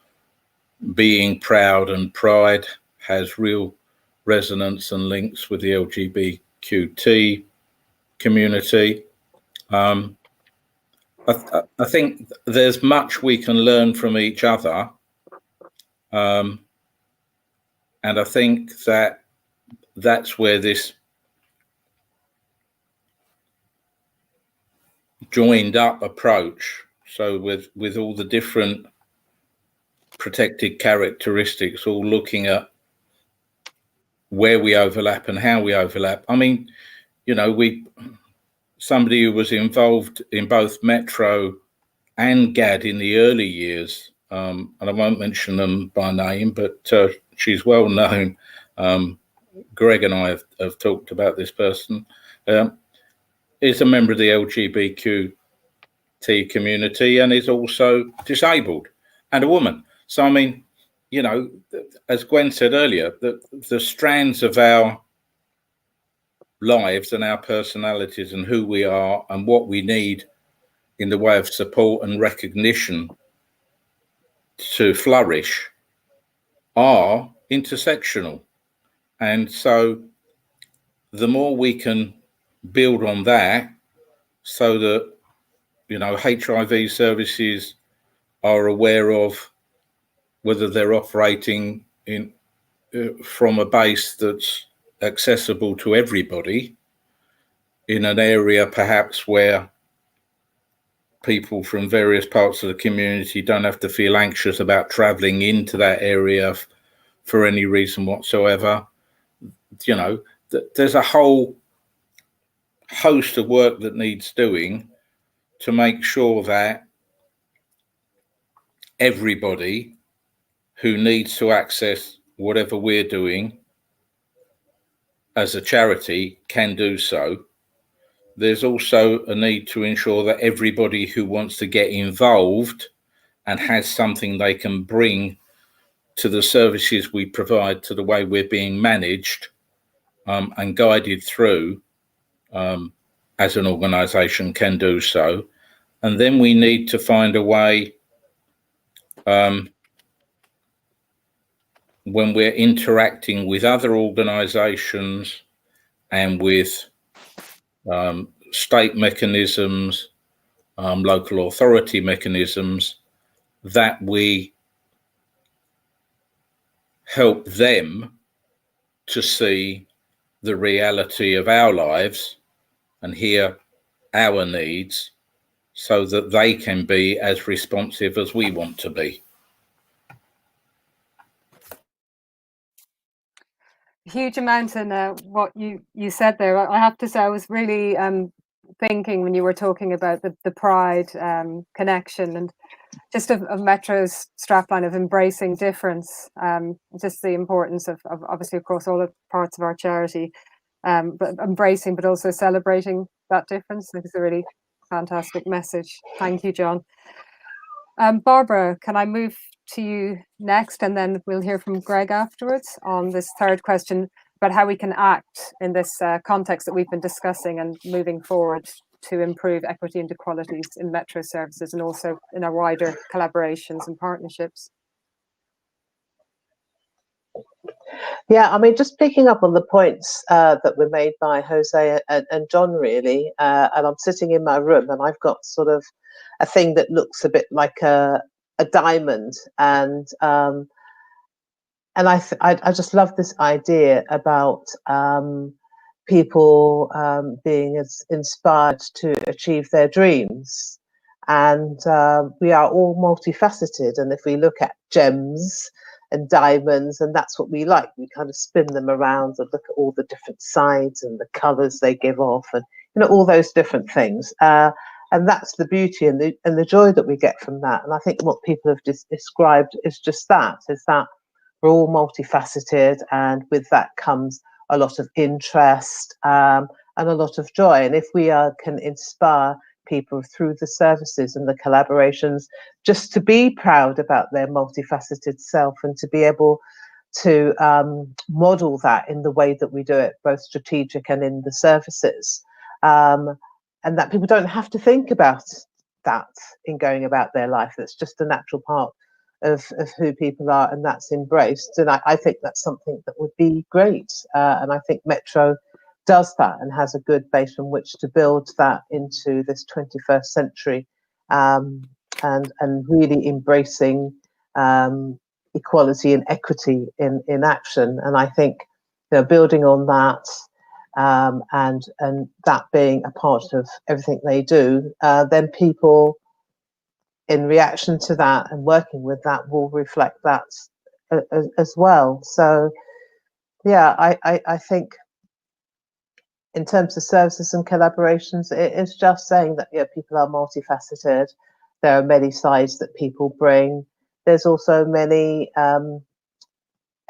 S4: being proud and pride has real resonance and links with the LGBTQ community. I think there's much we can learn from each other, and I think that's where this joined up approach, so with all the different protected characteristics, all looking at where we overlap and how we overlap. I mean, somebody who was involved in both Metro and GAD in the early years, and I won't mention them by name, but she's well known. Greg and I have talked about this person. Is a member of the LGBTQ community and is also disabled and a woman. So, I mean, as Gwen said earlier, the strands of our lives and our personalities and who we are and what we need in the way of support and recognition to flourish are intersectional. And so the more we can build on that, so that HIV services are aware of whether they're operating from a base that's accessible to everybody in an area perhaps where people from various parts of the community don't have to feel anxious about traveling into that area for any reason whatsoever. There's a whole host of work that needs doing to make sure that everybody who needs to access whatever we're doing as a charity can do so. There's also a need to ensure that everybody who wants to get involved and has something they can bring to the services we provide, to the way we're being managed and guided through as an organisation, can do so. And then we need to find a way when we're interacting with other organisations and with state mechanisms, local authority mechanisms, that we help them to see the reality of our lives and hear our needs, so that they can be as responsive as we want to be.
S1: huge amount in what you said there. I have to say, I was really thinking when you were talking about the pride connection and just of Metro's strapline of embracing difference, just the importance of obviously across all the parts of our charity, but embracing, but also celebrating that difference. I think it's a really fantastic message. Thank you, John. Barbara, can I move to you next, and then we'll hear from Greg afterwards on this third question about how we can act in this context that we've been discussing and moving forward to improve equity and equalities in Metro services and also in our wider collaborations and partnerships.
S6: Yeah, I mean, just picking up on the points that were made by Jose and John, really, and I'm sitting in my room and I've got sort of a thing that looks a bit like a diamond, and I just love this idea about people being as inspired to achieve their dreams, and we are all multifaceted, and if we look at gems and diamonds, and that's what we like. We kind of spin them around and look at all the different sides and the colours they give off, and all those different things. And that's the beauty and the joy that we get from that. And I think what people have described is just that: is that we're all multifaceted, and with that comes a lot of interest and a lot of joy. And if we can inspire people through the services and the collaborations just to be proud about their multifaceted self and to be able to model that in the way that we do it, both strategic and in the services, and that people don't have to think about that in going about their life. That's just a natural part of who people are, and that's embraced. And I think that's something that would be great, and I think Metro does that and has a good base from which to build that into this 21st century, and really embracing equality and equity in action. And I think building on that, and that being a part of everything they do, then people in reaction to that and working with that will reflect that as well. So yeah, I think in terms of services and collaborations, it is just saying that people are multifaceted. There are many sides that people bring. There's also many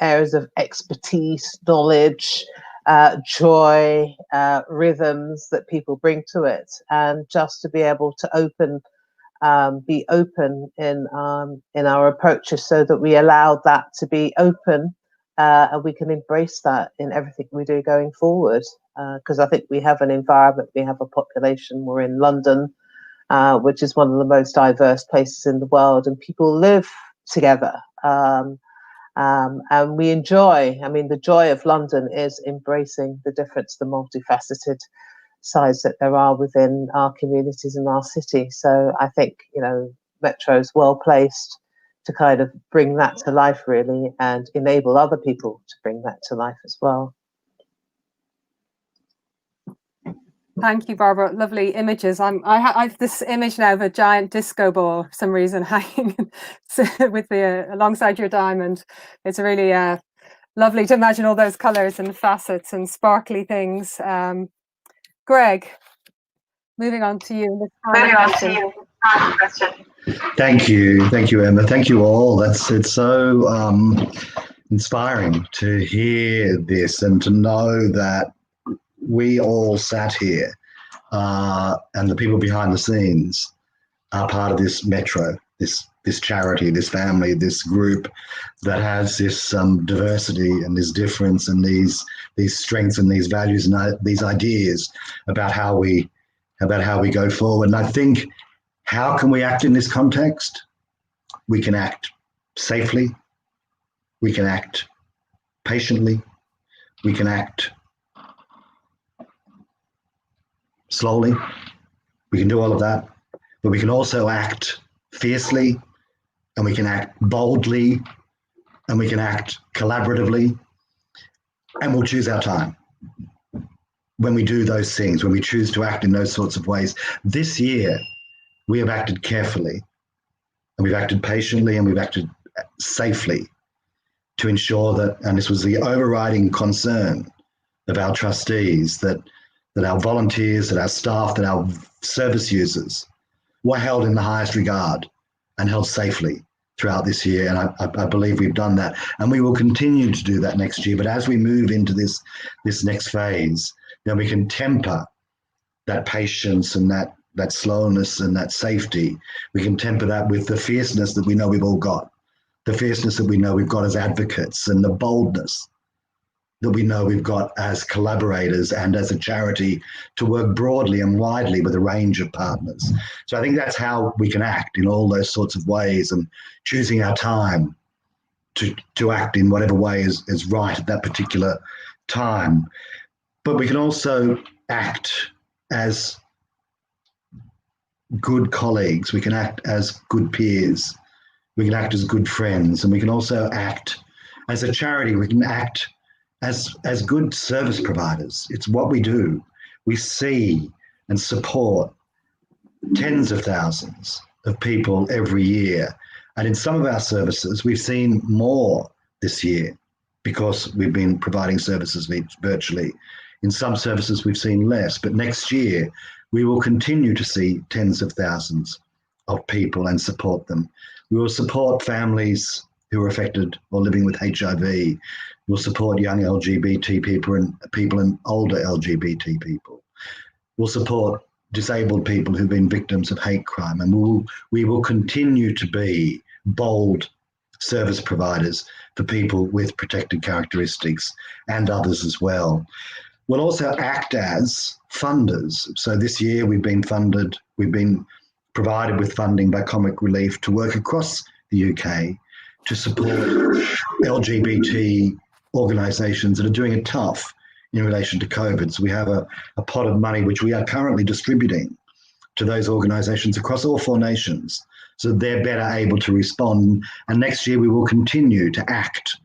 S6: areas of expertise, knowledge, joy, rhythms that people bring to it, and just to be able to be open in our approaches, so that we allow that to be open, and we can embrace that in everything we do going forward. Because I think we have an environment, we have a population. We're in London, which is one of the most diverse places in the world, and people live together. And we enjoy, the joy of London is embracing the difference, the multifaceted sides that there are within our communities and our city. So I think, Metro is well placed to kind of bring that to life, really, and enable other people to bring that to life as well.
S1: Thank you, Barbara. Lovely images. I have this image now of a giant disco ball for some reason hanging with alongside your diamond. It's really lovely to imagine all those colours and facets and sparkly things. Greg, moving on to you.
S3: Thank you, Emma. Thank you all. It's so inspiring to hear this and to know that we all sat here, and the people behind the scenes are part of this Metro, this charity, this family, this group that has this diversity and this difference and these strengths and these values and these ideas about how we go forward. And I think, how can we act in this context? We can act safely. We can act patiently. We can act slowly. We can do all of that, but we can also act fiercely, and we can act boldly, and we can act collaboratively, and we'll choose our time when we do those things, when we choose to act in those sorts of ways. This year, we have acted carefully, and we've acted patiently, and we've acted safely. to ensure that, and this was the overriding concern of our trustees, that our volunteers, that our staff, that our service users were held in the highest regard and held safely throughout this year. And I believe we've done that. And we will continue to do that next year. But as we move into this next phase, then we can temper that patience and that slowness and that safety. We can temper that with the fierceness that we know we've all got, the fierceness that we know we've got as advocates, and the boldness that we know we've got as collaborators and as a charity to work broadly and widely with a range of partners. So I think that's how we can act in all those sorts of ways, and choosing our time to act in whatever way is right at that particular time. But we can also act as good colleagues, we can act as good peers, we can act as good friends, and we can also act as a charity. We can act as good service providers. It's what we do. We see and support tens of thousands of people every year. And in some of our services, we've seen more this year because we've been providing services virtually. In some services, we've seen less. But next year, we will continue to see tens of thousands of people and support them. We will support families who are affected or living with HIV. We'll support young LGBT people and older LGBT people. We'll support disabled people who've been victims of hate crime. And we will continue to be bold service providers for people with protected characteristics and others as well. We'll also act as funders. So this year we've been provided with funding by Comic Relief to work across the UK to support LGBT organisations that are doing it tough in relation to COVID. So we have a pot of money which we are currently distributing to those organisations across all 4 nations, so they're better able to respond. And next year we will continue to act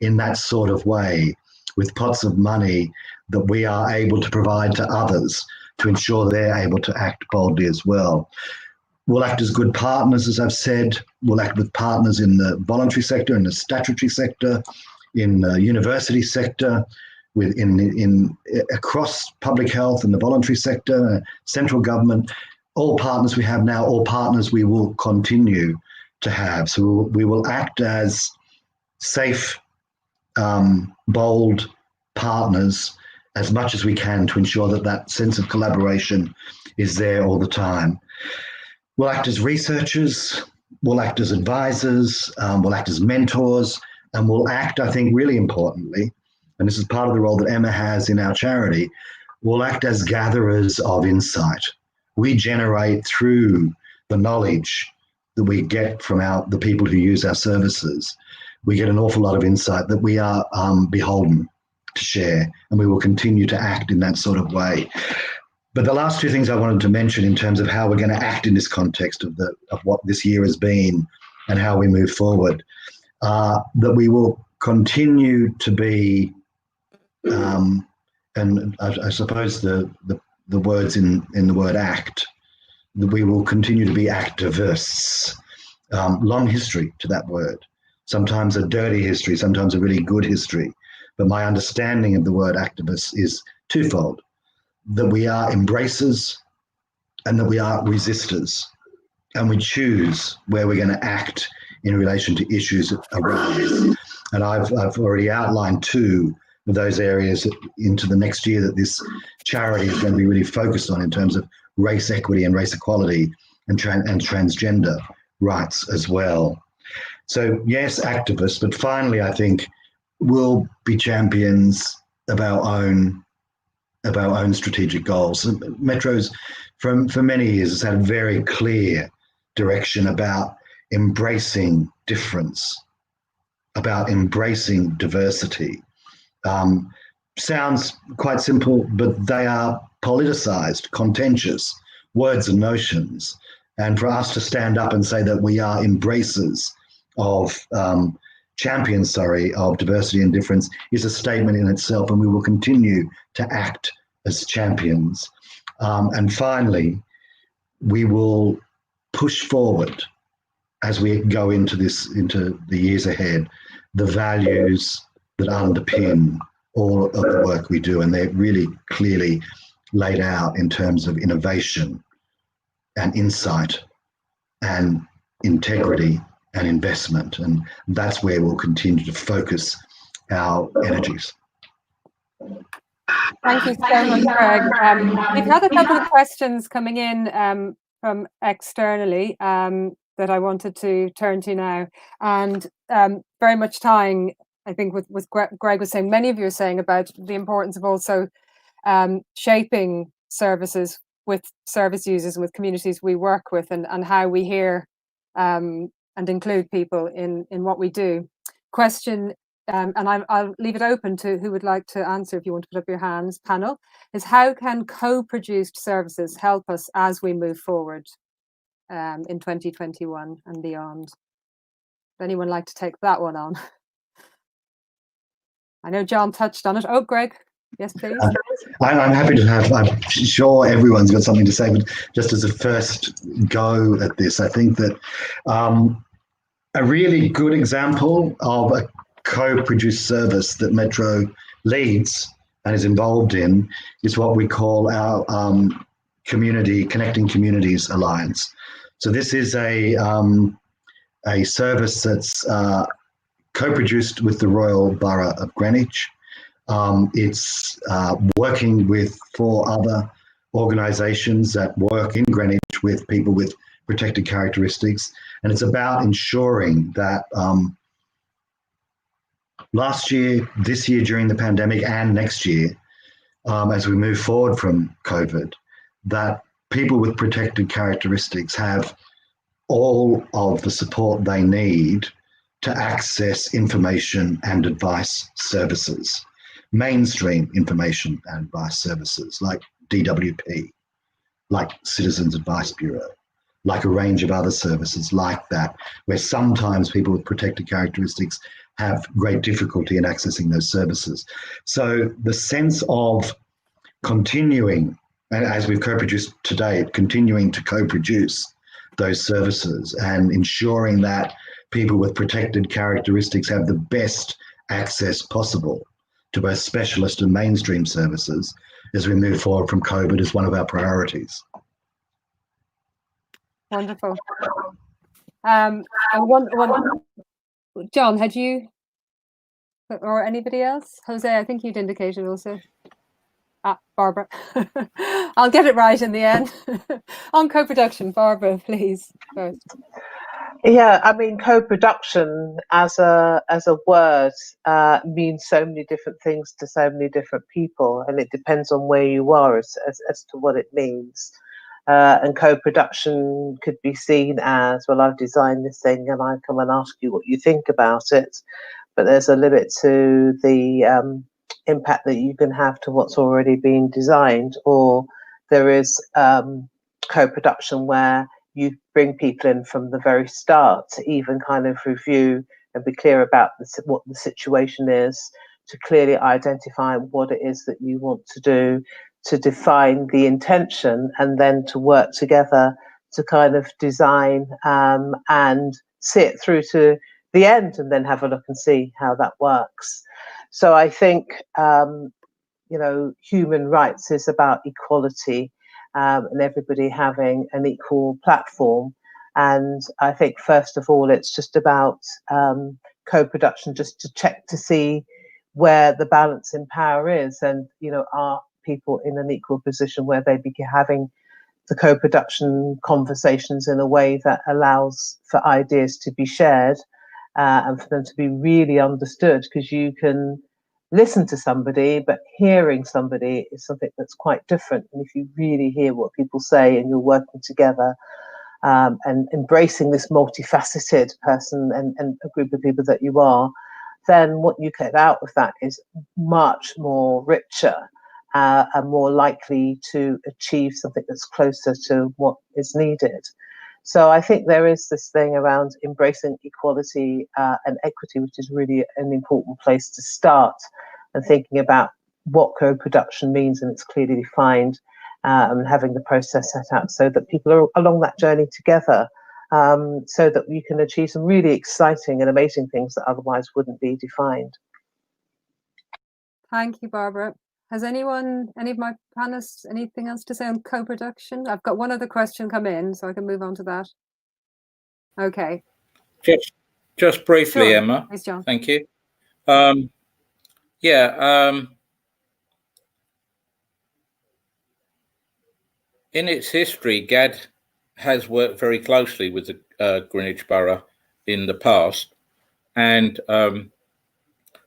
S3: in that sort of way with pots of money that we are able to provide to others to ensure they're able to act boldly as well. We'll act as good partners, as I've said. We'll act with partners in the voluntary sector, in the statutory sector, in the university sector, across public health and the voluntary sector, central government. All partners we have now, all partners we will continue to have. So we will act as safe, bold partners as much as we can to ensure that sense of collaboration is there all the time. We'll act as researchers, we'll act as advisors, we'll act as mentors, and we'll act, I think, really importantly, and this is part of the role that Emma has in our charity, we'll act as gatherers of insight. We generate through the knowledge that we get from the people who use our services, we get an awful lot of insight that we are beholden to share, and we will continue to act in that sort of way. But the last 2 things I wanted to mention in terms of how we're going to act in this context of what this year has been and how we move forward, that we will continue to be, and I suppose the words in the word act, that we will continue to be activists. Long history to that word. Sometimes a dirty history, sometimes a really good history. But my understanding of the word activist is twofold: that we are embracers and that we are resistors. And we choose where we're going to act in relation to issues that arise. And I've already outlined 2 of those areas into the next year that this charity is going to be really focused on in terms of race equity and race equality and transgender rights as well. So yes, activists, but finally I think we'll be champions of our own strategic goals. Metro's for many years has had a very clear direction about embracing difference, about embracing diversity. Sounds quite simple, but they are politicized, contentious words and notions. And for us to stand up and say that we are embracers of champions, of diversity and difference is a statement in itself, and we will continue to act as champions. And finally, we will push forward as we go into the years ahead, the values that underpin all of the work we do, and they're really clearly laid out in terms of innovation and insight and integrity and investment, and that's where we'll continue to focus our energies.
S1: Thank you so much, Greg. We've had a couple of questions coming in from externally that I wanted to turn to now, and very much tying, I think, with Greg was saying, many of you are saying about the importance of also shaping services with service users and with communities we work with, and how we hear and include people in what we do. Question, and I'll leave it open to who would like to answer if you want to put up your hands, panel, is how can co-produced services help us as we move forward in 2021 and beyond? Would anyone like to take that one on? I know John touched on it. Oh, Greg. Yes, please.
S3: I'm happy to have, I'm sure everyone's got something to say, but just as a first go at this, I think that a really good example of a co-produced service that Metro leads and is involved in is what we call our Connecting Communities Alliance. So this is a service that's co-produced with the Royal Borough of Greenwich. It's working with 4 other organisations that work in Greenwich with people with protected characteristics, and it's about ensuring that last year, this year during the pandemic, and next year, as we move forward from COVID, that people with protected characteristics have all of the support they need to access information and advice services. Mainstream information and advice services like DWP, like Citizens Advice Bureau, like a range of other services like that, where sometimes people with protected characteristics have great difficulty in accessing those services. So the sense of continuing, and as we've co-produced today, continuing to co-produce those services and ensuring that people with protected characteristics have the best access possible to both specialist and mainstream services as we move forward from COVID is one of our priorities.
S1: Wonderful. John, had you, or anybody else? Jose, I think you'd indicated also. Barbara. I'll get it right in the end. On co-production, Barbara, please, first.
S6: Yeah, I mean, co-production as a word means so many different things to so many different people, and it depends on where you are as to what it means. And co-production could be seen as, well, I've designed this thing and I come and ask you what you think about it, but there's a limit to the impact that you can have to what's already been designed. Or there is co-production where you bring people in from the very start to even kind of review and be clear about what the situation is, to clearly identify what it is that you want to do, to define the intention, and then to work together to kind of design and see it through to the end, and then have a look and see how that works. So I think, human rights is about equality and everybody having an equal platform. And I think, first of all, it's just about co-production, just to check to see where the balance in power is. And, are people in an equal position where they be having the co-production conversations in a way that allows for ideas to be shared and for them to be really understood? Because you can listen to somebody, but hearing somebody is something that's quite different. And if you really hear what people say and you're working together and embracing this multifaceted person and a group of people that you are, then what you get out of that is much more richer and more likely to achieve something that's closer to what is needed. So I think there is this thing around embracing equality and equity, which is really an important place to start, and thinking about what co-production means, and it's clearly defined, and having the process set out so that people are along that journey together. so that you can achieve some really exciting and amazing things that otherwise wouldn't be defined.
S1: Thank you, Barbara. Has any of my panelists, anything else to say on co-production? I've got one other question come in, so I can move on to that. Okay.
S4: Just briefly,
S1: Sure.
S4: Emma.
S1: Thanks, John.
S4: Thank you. In its history, GAD has worked very closely with the Greenwich Borough in the past, and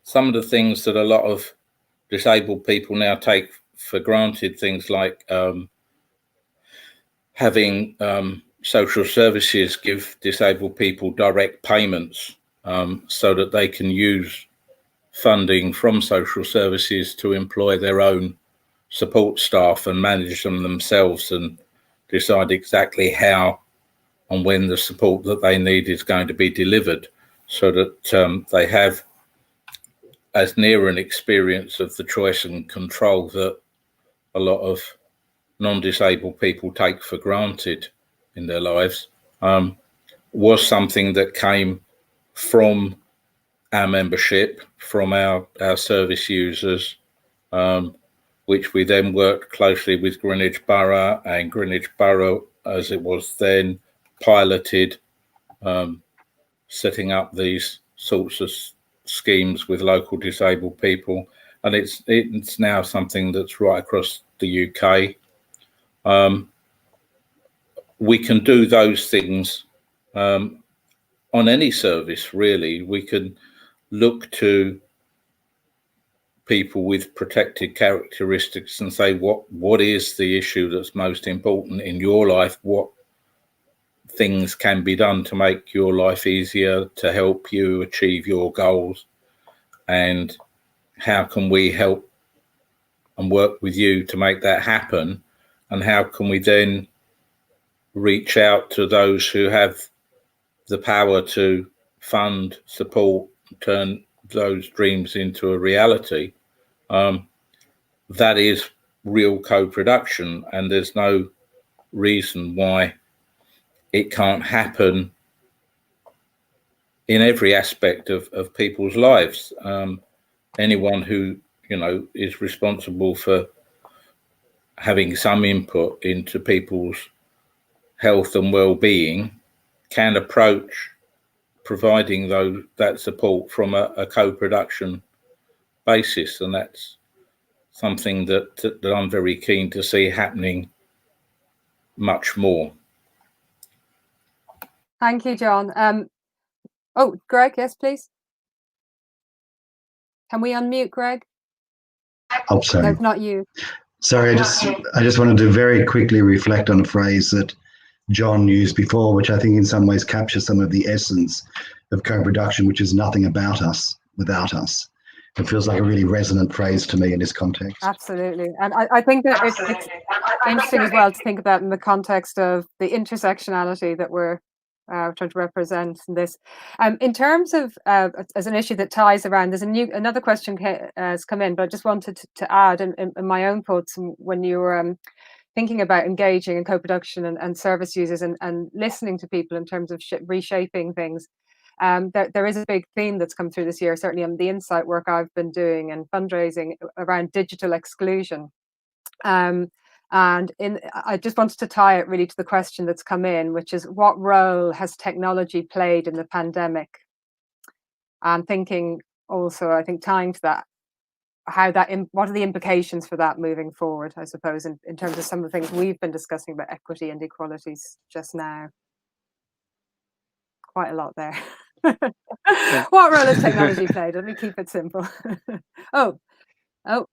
S4: some of the things that a lot of disabled people now take for granted, things like having social services give disabled people direct payments so that they can use funding from social services to employ their own support staff and manage them themselves and decide exactly how and when the support that they need is going to be delivered, so that they have as near an experience of the choice and control that a lot of non-disabled people take for granted in their lives, was something that came from our membership, from our service users, which we then worked closely with Greenwich Borough, and Greenwich Borough, as it was then, piloted setting up these sorts of schemes with local disabled people, and it's now something that's right across the UK. We can do those things on any service, really. We can look to people with protected characteristics and say, what is the issue that's most important in your life? What things can be done to make your life easier, to help you achieve your goals? And how can we help and work with you to make that happen? And how can we then reach out to those who have the power to fund, support, turn those dreams into a reality? That is real co-production, and there's no reason why it can't happen in every aspect of people's lives. Anyone who, is responsible for having some input into people's health and well-being can approach providing that support from a co-production basis, and that's something that I'm very keen to see happening much more.
S1: Thank you, John. Greg, yes, please. Can we unmute Greg?
S3: Oh, sorry.
S1: No, not you.
S3: Sorry, I just wanted to very quickly reflect on a phrase that John used before, which I think in some ways captures some of the essence of co-production, which is nothing about us without us. It feels like a really resonant phrase to me in this context.
S1: Absolutely. And I think that it's interesting as well to think about in the context of the intersectionality that we're trying to represent in this. In terms of as an issue that ties around, there's another question has come in, but I just wanted to add in my own thoughts when you were thinking about engaging in co-production and service users and listening to people in terms of reshaping things. There is a big theme that's come through this year, certainly on the insight work I've been doing and fundraising around digital exclusion. And I just wanted to tie it really to the question that's come in, which is, what role has technology played in the pandemic? And thinking also, I think tying to that, what are the implications for that moving forward, I suppose, in terms of some of the things we've been discussing about equity and equalities just now. Quite a lot there. What role has technology played? Let me keep it simple. We've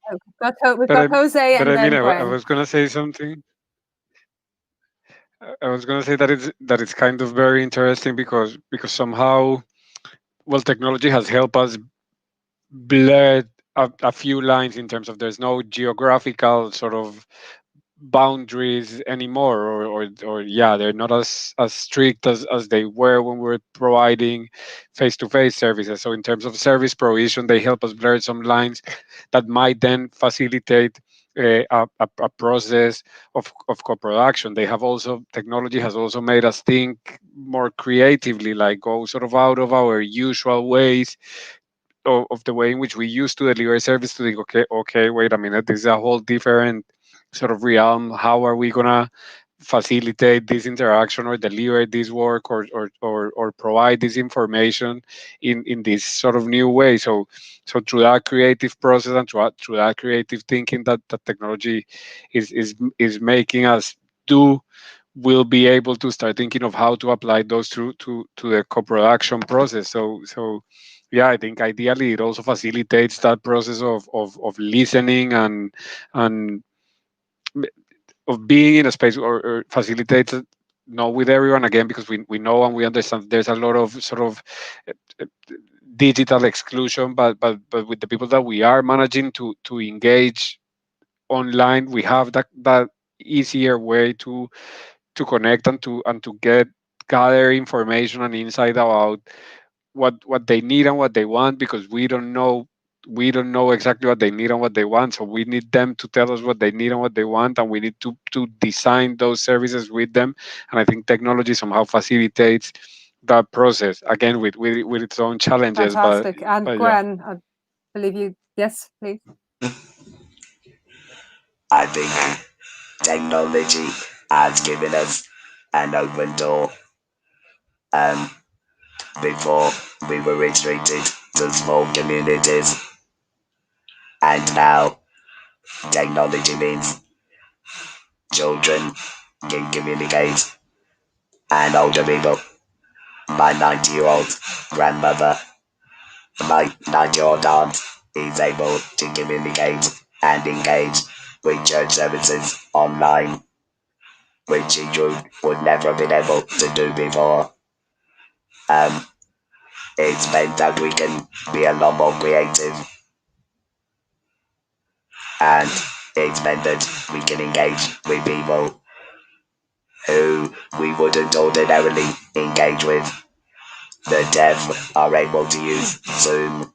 S1: got Jose and then Gwen.
S5: I was going to say something. I was going to say that it's kind of very interesting because somehow, well, technology has helped us blur a few lines in terms of there's no geographical sort of boundaries anymore, or they're not as strict as they were when we were providing face-to-face services. So in terms of service provision, they help us blur some lines that might then facilitate a process of co-production. Technology has also made us think more creatively, like go sort of out of our usual ways of the way in which we used to deliver service to think, okay, wait a minute, this is a whole different sort of realm. How are we gonna facilitate this interaction or deliver this work or provide this information in this sort of new way? So through that creative process and through that creative thinking that technology is making us do, we'll be able to start thinking of how to apply those to the co-production process. So yeah, I think ideally it also facilitates that process of listening and of being in a space, or facilitates it, not with everyone, again, because we know and we understand there's a lot of sort of uh, uh, digital exclusion, but with the people that we are managing to engage online, we have that easier way to connect and to gather information and insight about what they need and what they want, because we don't know exactly what they need and what they want. So we need them to tell us what they need and what they want, and we need to design those services with them. And I think technology somehow facilitates that process, again with its own challenges.
S1: Fantastic. And
S5: but yeah.
S1: Gwen, I believe you. Yes, please.
S2: I think technology has given us an open door. Before, we were restricted to small communities, and now technology means children can communicate, and older people. My 90-year-old grandmother, my 90-year-old aunt is able to communicate and engage with church services online, which she would never have been able to do before. It's meant that we can be a lot more creative, and it's meant that we can engage with people who we wouldn't ordinarily engage with. The deaf are able to use Zoom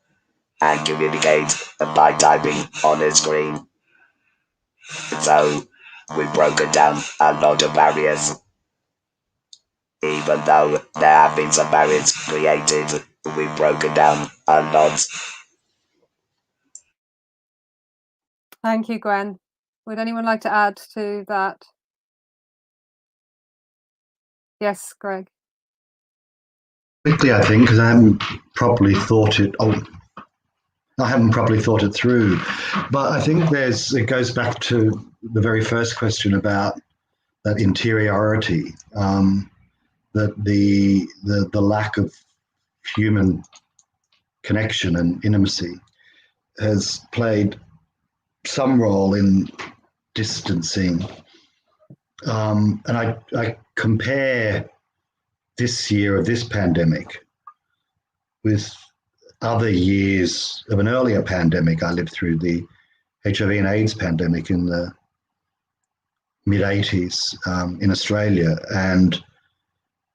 S2: and communicate by typing on a screen. So we've broken down a lot of barriers. Even though there have been some barriers created, we've broken down a lot.
S1: Thank you, Gwen. Would anyone like to add to that? Yes, Greg.
S3: Quickly, I think, because I haven't properly thought it. I haven't properly thought it through, but I think it goes back to the very first question about that interiority, that the lack of human connection and intimacy has played some role in distancing. And I compare this year of this pandemic with other years of an earlier pandemic. I lived through the HIV and AIDS pandemic in the mid-80s in Australia, and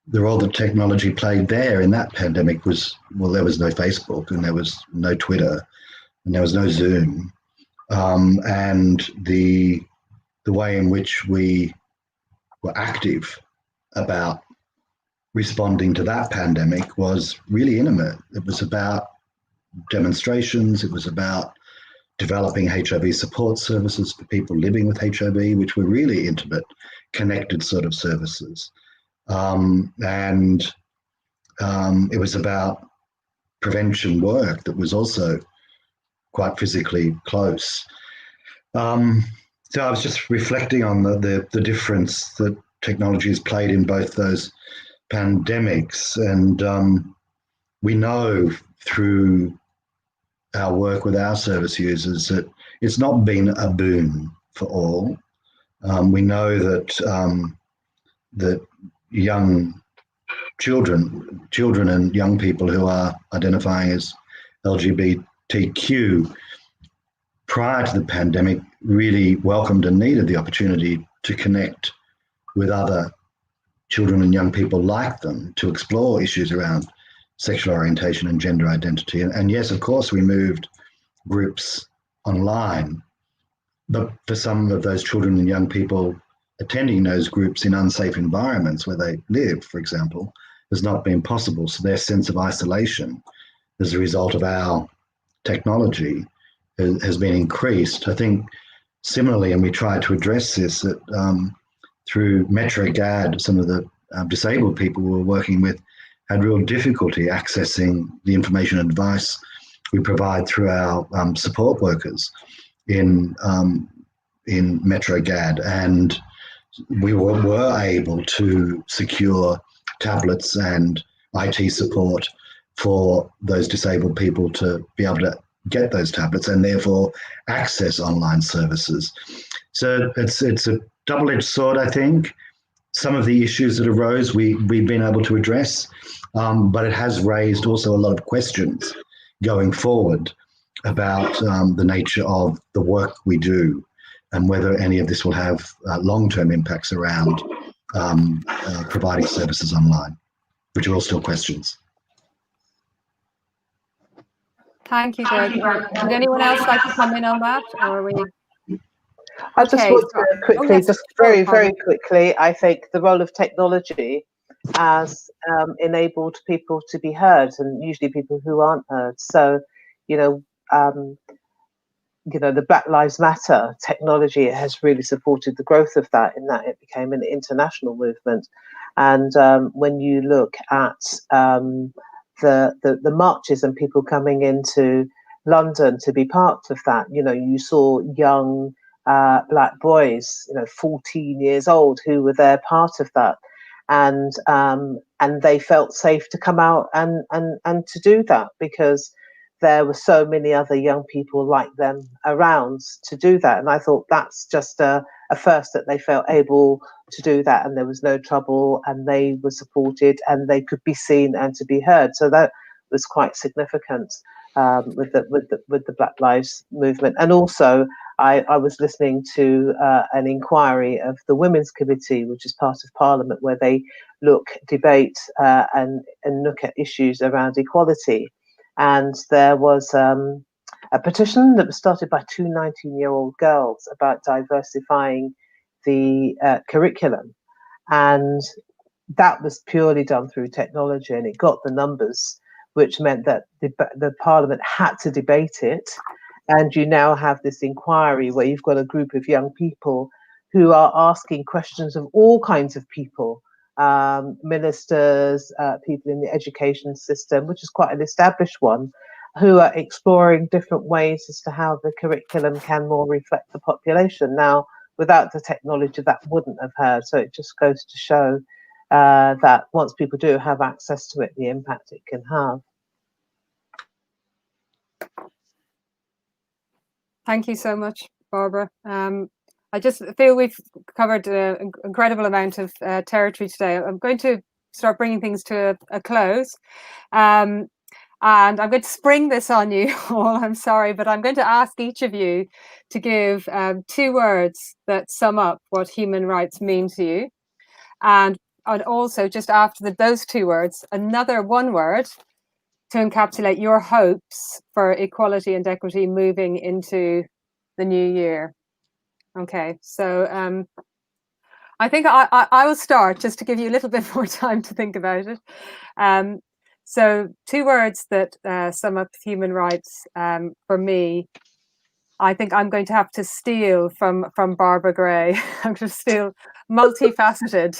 S3: the role that technology played there in that pandemic was, well, there was no Facebook, and there was no Twitter, and there was no Zoom, and the way in which we were active about responding to that pandemic was really intimate. It was about demonstrations. It was about developing HIV support services for people living with HIV, which were really intimate, connected sort of services. And it was about prevention work that was also quite physically close. So I was just reflecting on the difference that technology has played in both those pandemics. And we know through our work with our service users that it's not been a boon for all. We know that that young children and young people who are identifying as LGBTQ prior to the pandemic really welcomed and needed the opportunity to connect with other children and young people like them, to explore issues around sexual orientation and gender identity. And yes, of course, we moved groups online. but for some of those children and young people attending those groups in unsafe environments where they live, for example, has not been possible. So their sense of isolation as a result of our technology has been increased. I think similarly, and we tried to address this, that through Metro GAD, some of the disabled people we were working with had real difficulty accessing the information and advice we provide through our support workers in Metro GAD, and we were able to secure tablets and IT support for those disabled people to be able to get those tablets and therefore access online services. So it's a double-edged sword, I think. Some of the issues that arose we've been able to address, but it has raised also a lot of questions going forward about the nature of the work we do and whether any of this will have long-term impacts around providing services online, which are all still questions.
S1: Thank you, Greg. Would anyone else like to come in on that, or are we?
S6: I just want to quickly, very quickly, I think the role of technology has enabled people to be heard, and usually people who aren't heard. So, the Black Lives Matter technology has really supported the growth of that, in that it became an international movement. And when you look at the marches and people coming into London to be part of that, you saw young Black boys, 14 years old, who were there part of that, and they felt safe to come out and to do that because there were so many other young people like them around to do that. And I thought that's just a first, that they felt able to do that and there was no trouble and they were supported and they could be seen and to be heard. So that was quite significant with the Black Lives movement. And also I was listening to an inquiry of the Women's Committee, which is part of Parliament, where they debate and look at issues around equality. And there was a petition that was started by two 19-year-old girls about diversifying the curriculum. And that was purely done through technology, and it got the numbers, which meant that the Parliament had to debate it. And you now have this inquiry where you've got a group of young people who are asking questions of all kinds of people, ministers, people in the education system, which is quite an established one, who are exploring different ways as to how the curriculum can more reflect the population. Now, without the technology, that wouldn't have heard. So it just goes to show that once people do have access to it, the impact it can have.
S1: Thank you so much, Barbara. I just feel we've covered an incredible amount of territory today. I'm going to start bringing things to a close. And I'm going to spring this on you all, I'm sorry, but I'm going to ask each of you to give 2 words that sum up what human rights mean to you. And also, just after those 2 words, another 1 word to encapsulate your hopes for equality and equity moving into the new year. Okay, so I think I will start just to give you a little bit more time to think about it. So 2 words that sum up human rights for me. I think I'm going to have to steal from Barbara Gray. I'm going to steal multifaceted.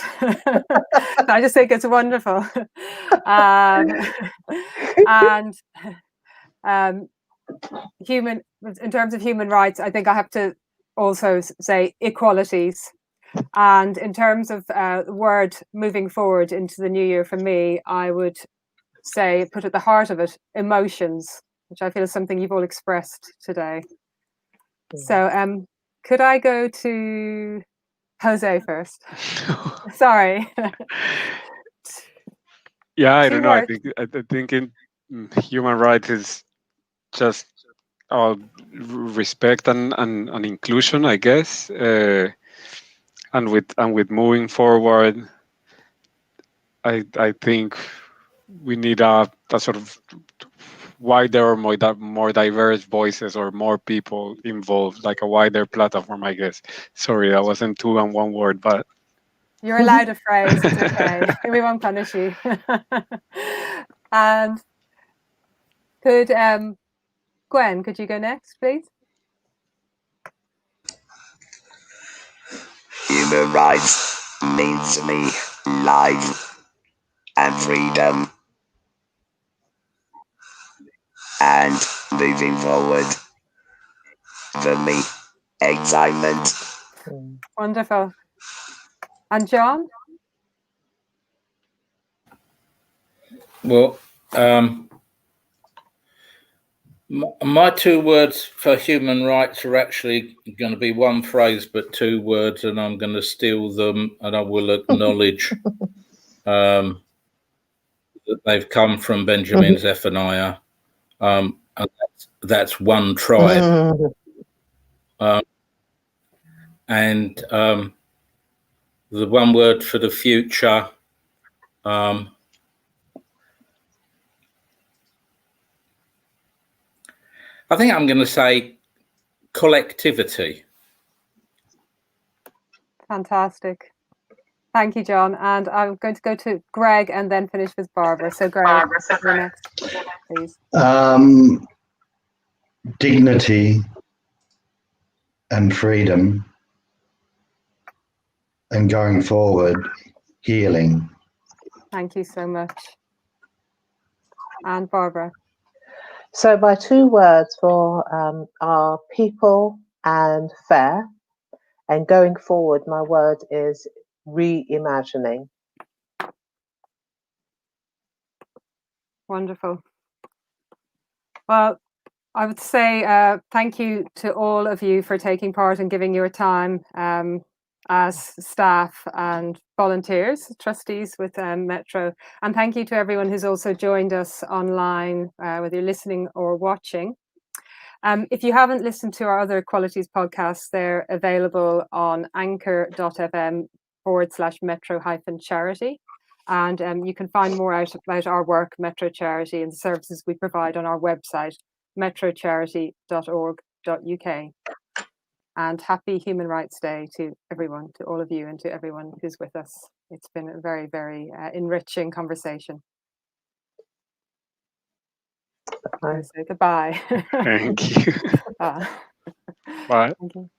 S1: I just think it's wonderful. And in terms of human rights, I think I have to also say equalities. And in terms of word moving forward into the new year for me, I would say, put at the heart of it, emotions, which I feel is something you've all expressed today. So could I go to Jose first? Sorry.
S5: Yeah, I don't know. I think in human rights is just respect and inclusion, I guess. And with moving forward, I think we need a sort of wider or more diverse voices or more people involved, like a wider platform, I guess. Sorry, that wasn't two in one word, but
S1: you're allowed a phrase. It's okay. We won't punish you. And could Gwen, could you go next, please?
S2: Human rights means to me life and freedom, and moving forward, for me, excitement.
S1: Wonderful. And John?
S4: Well, my two words for human rights are actually going to be one phrase, but two words, and I'm going to steal them, and I will acknowledge that they've come from Benjamin Zephaniah, and that's one tribe. And the one word for the future, I think I'm going to say collectivity.
S1: Fantastic. Thank you, John. And I'm going to go to Greg and then finish with Barbara. So Greg, you're next, please.
S3: Dignity and freedom, and going forward, healing.
S1: Thank you so much. And Barbara?
S6: So my two words for are people and fair, and going forward, my word is reimagining.
S1: Wonderful. Well, I would say thank you to all of you for taking part and giving your time as staff and volunteers, trustees with Metro. And thank you to everyone who's also joined us online, whether you're listening or watching. If you haven't listened to our other Equalities podcasts, they're available on anchor.fm/metro-charity. And you can find more out about our work, Metro Charity, and the services we provide on our website, metrocharity.org.uk. And happy Human Rights Day to everyone, to all of you, and to everyone who's with us. It's been a very, very enriching conversation.
S6: Bye.
S1: Say goodbye.
S5: thank you.
S1: Bye.
S5: Bye.
S1: Thank you.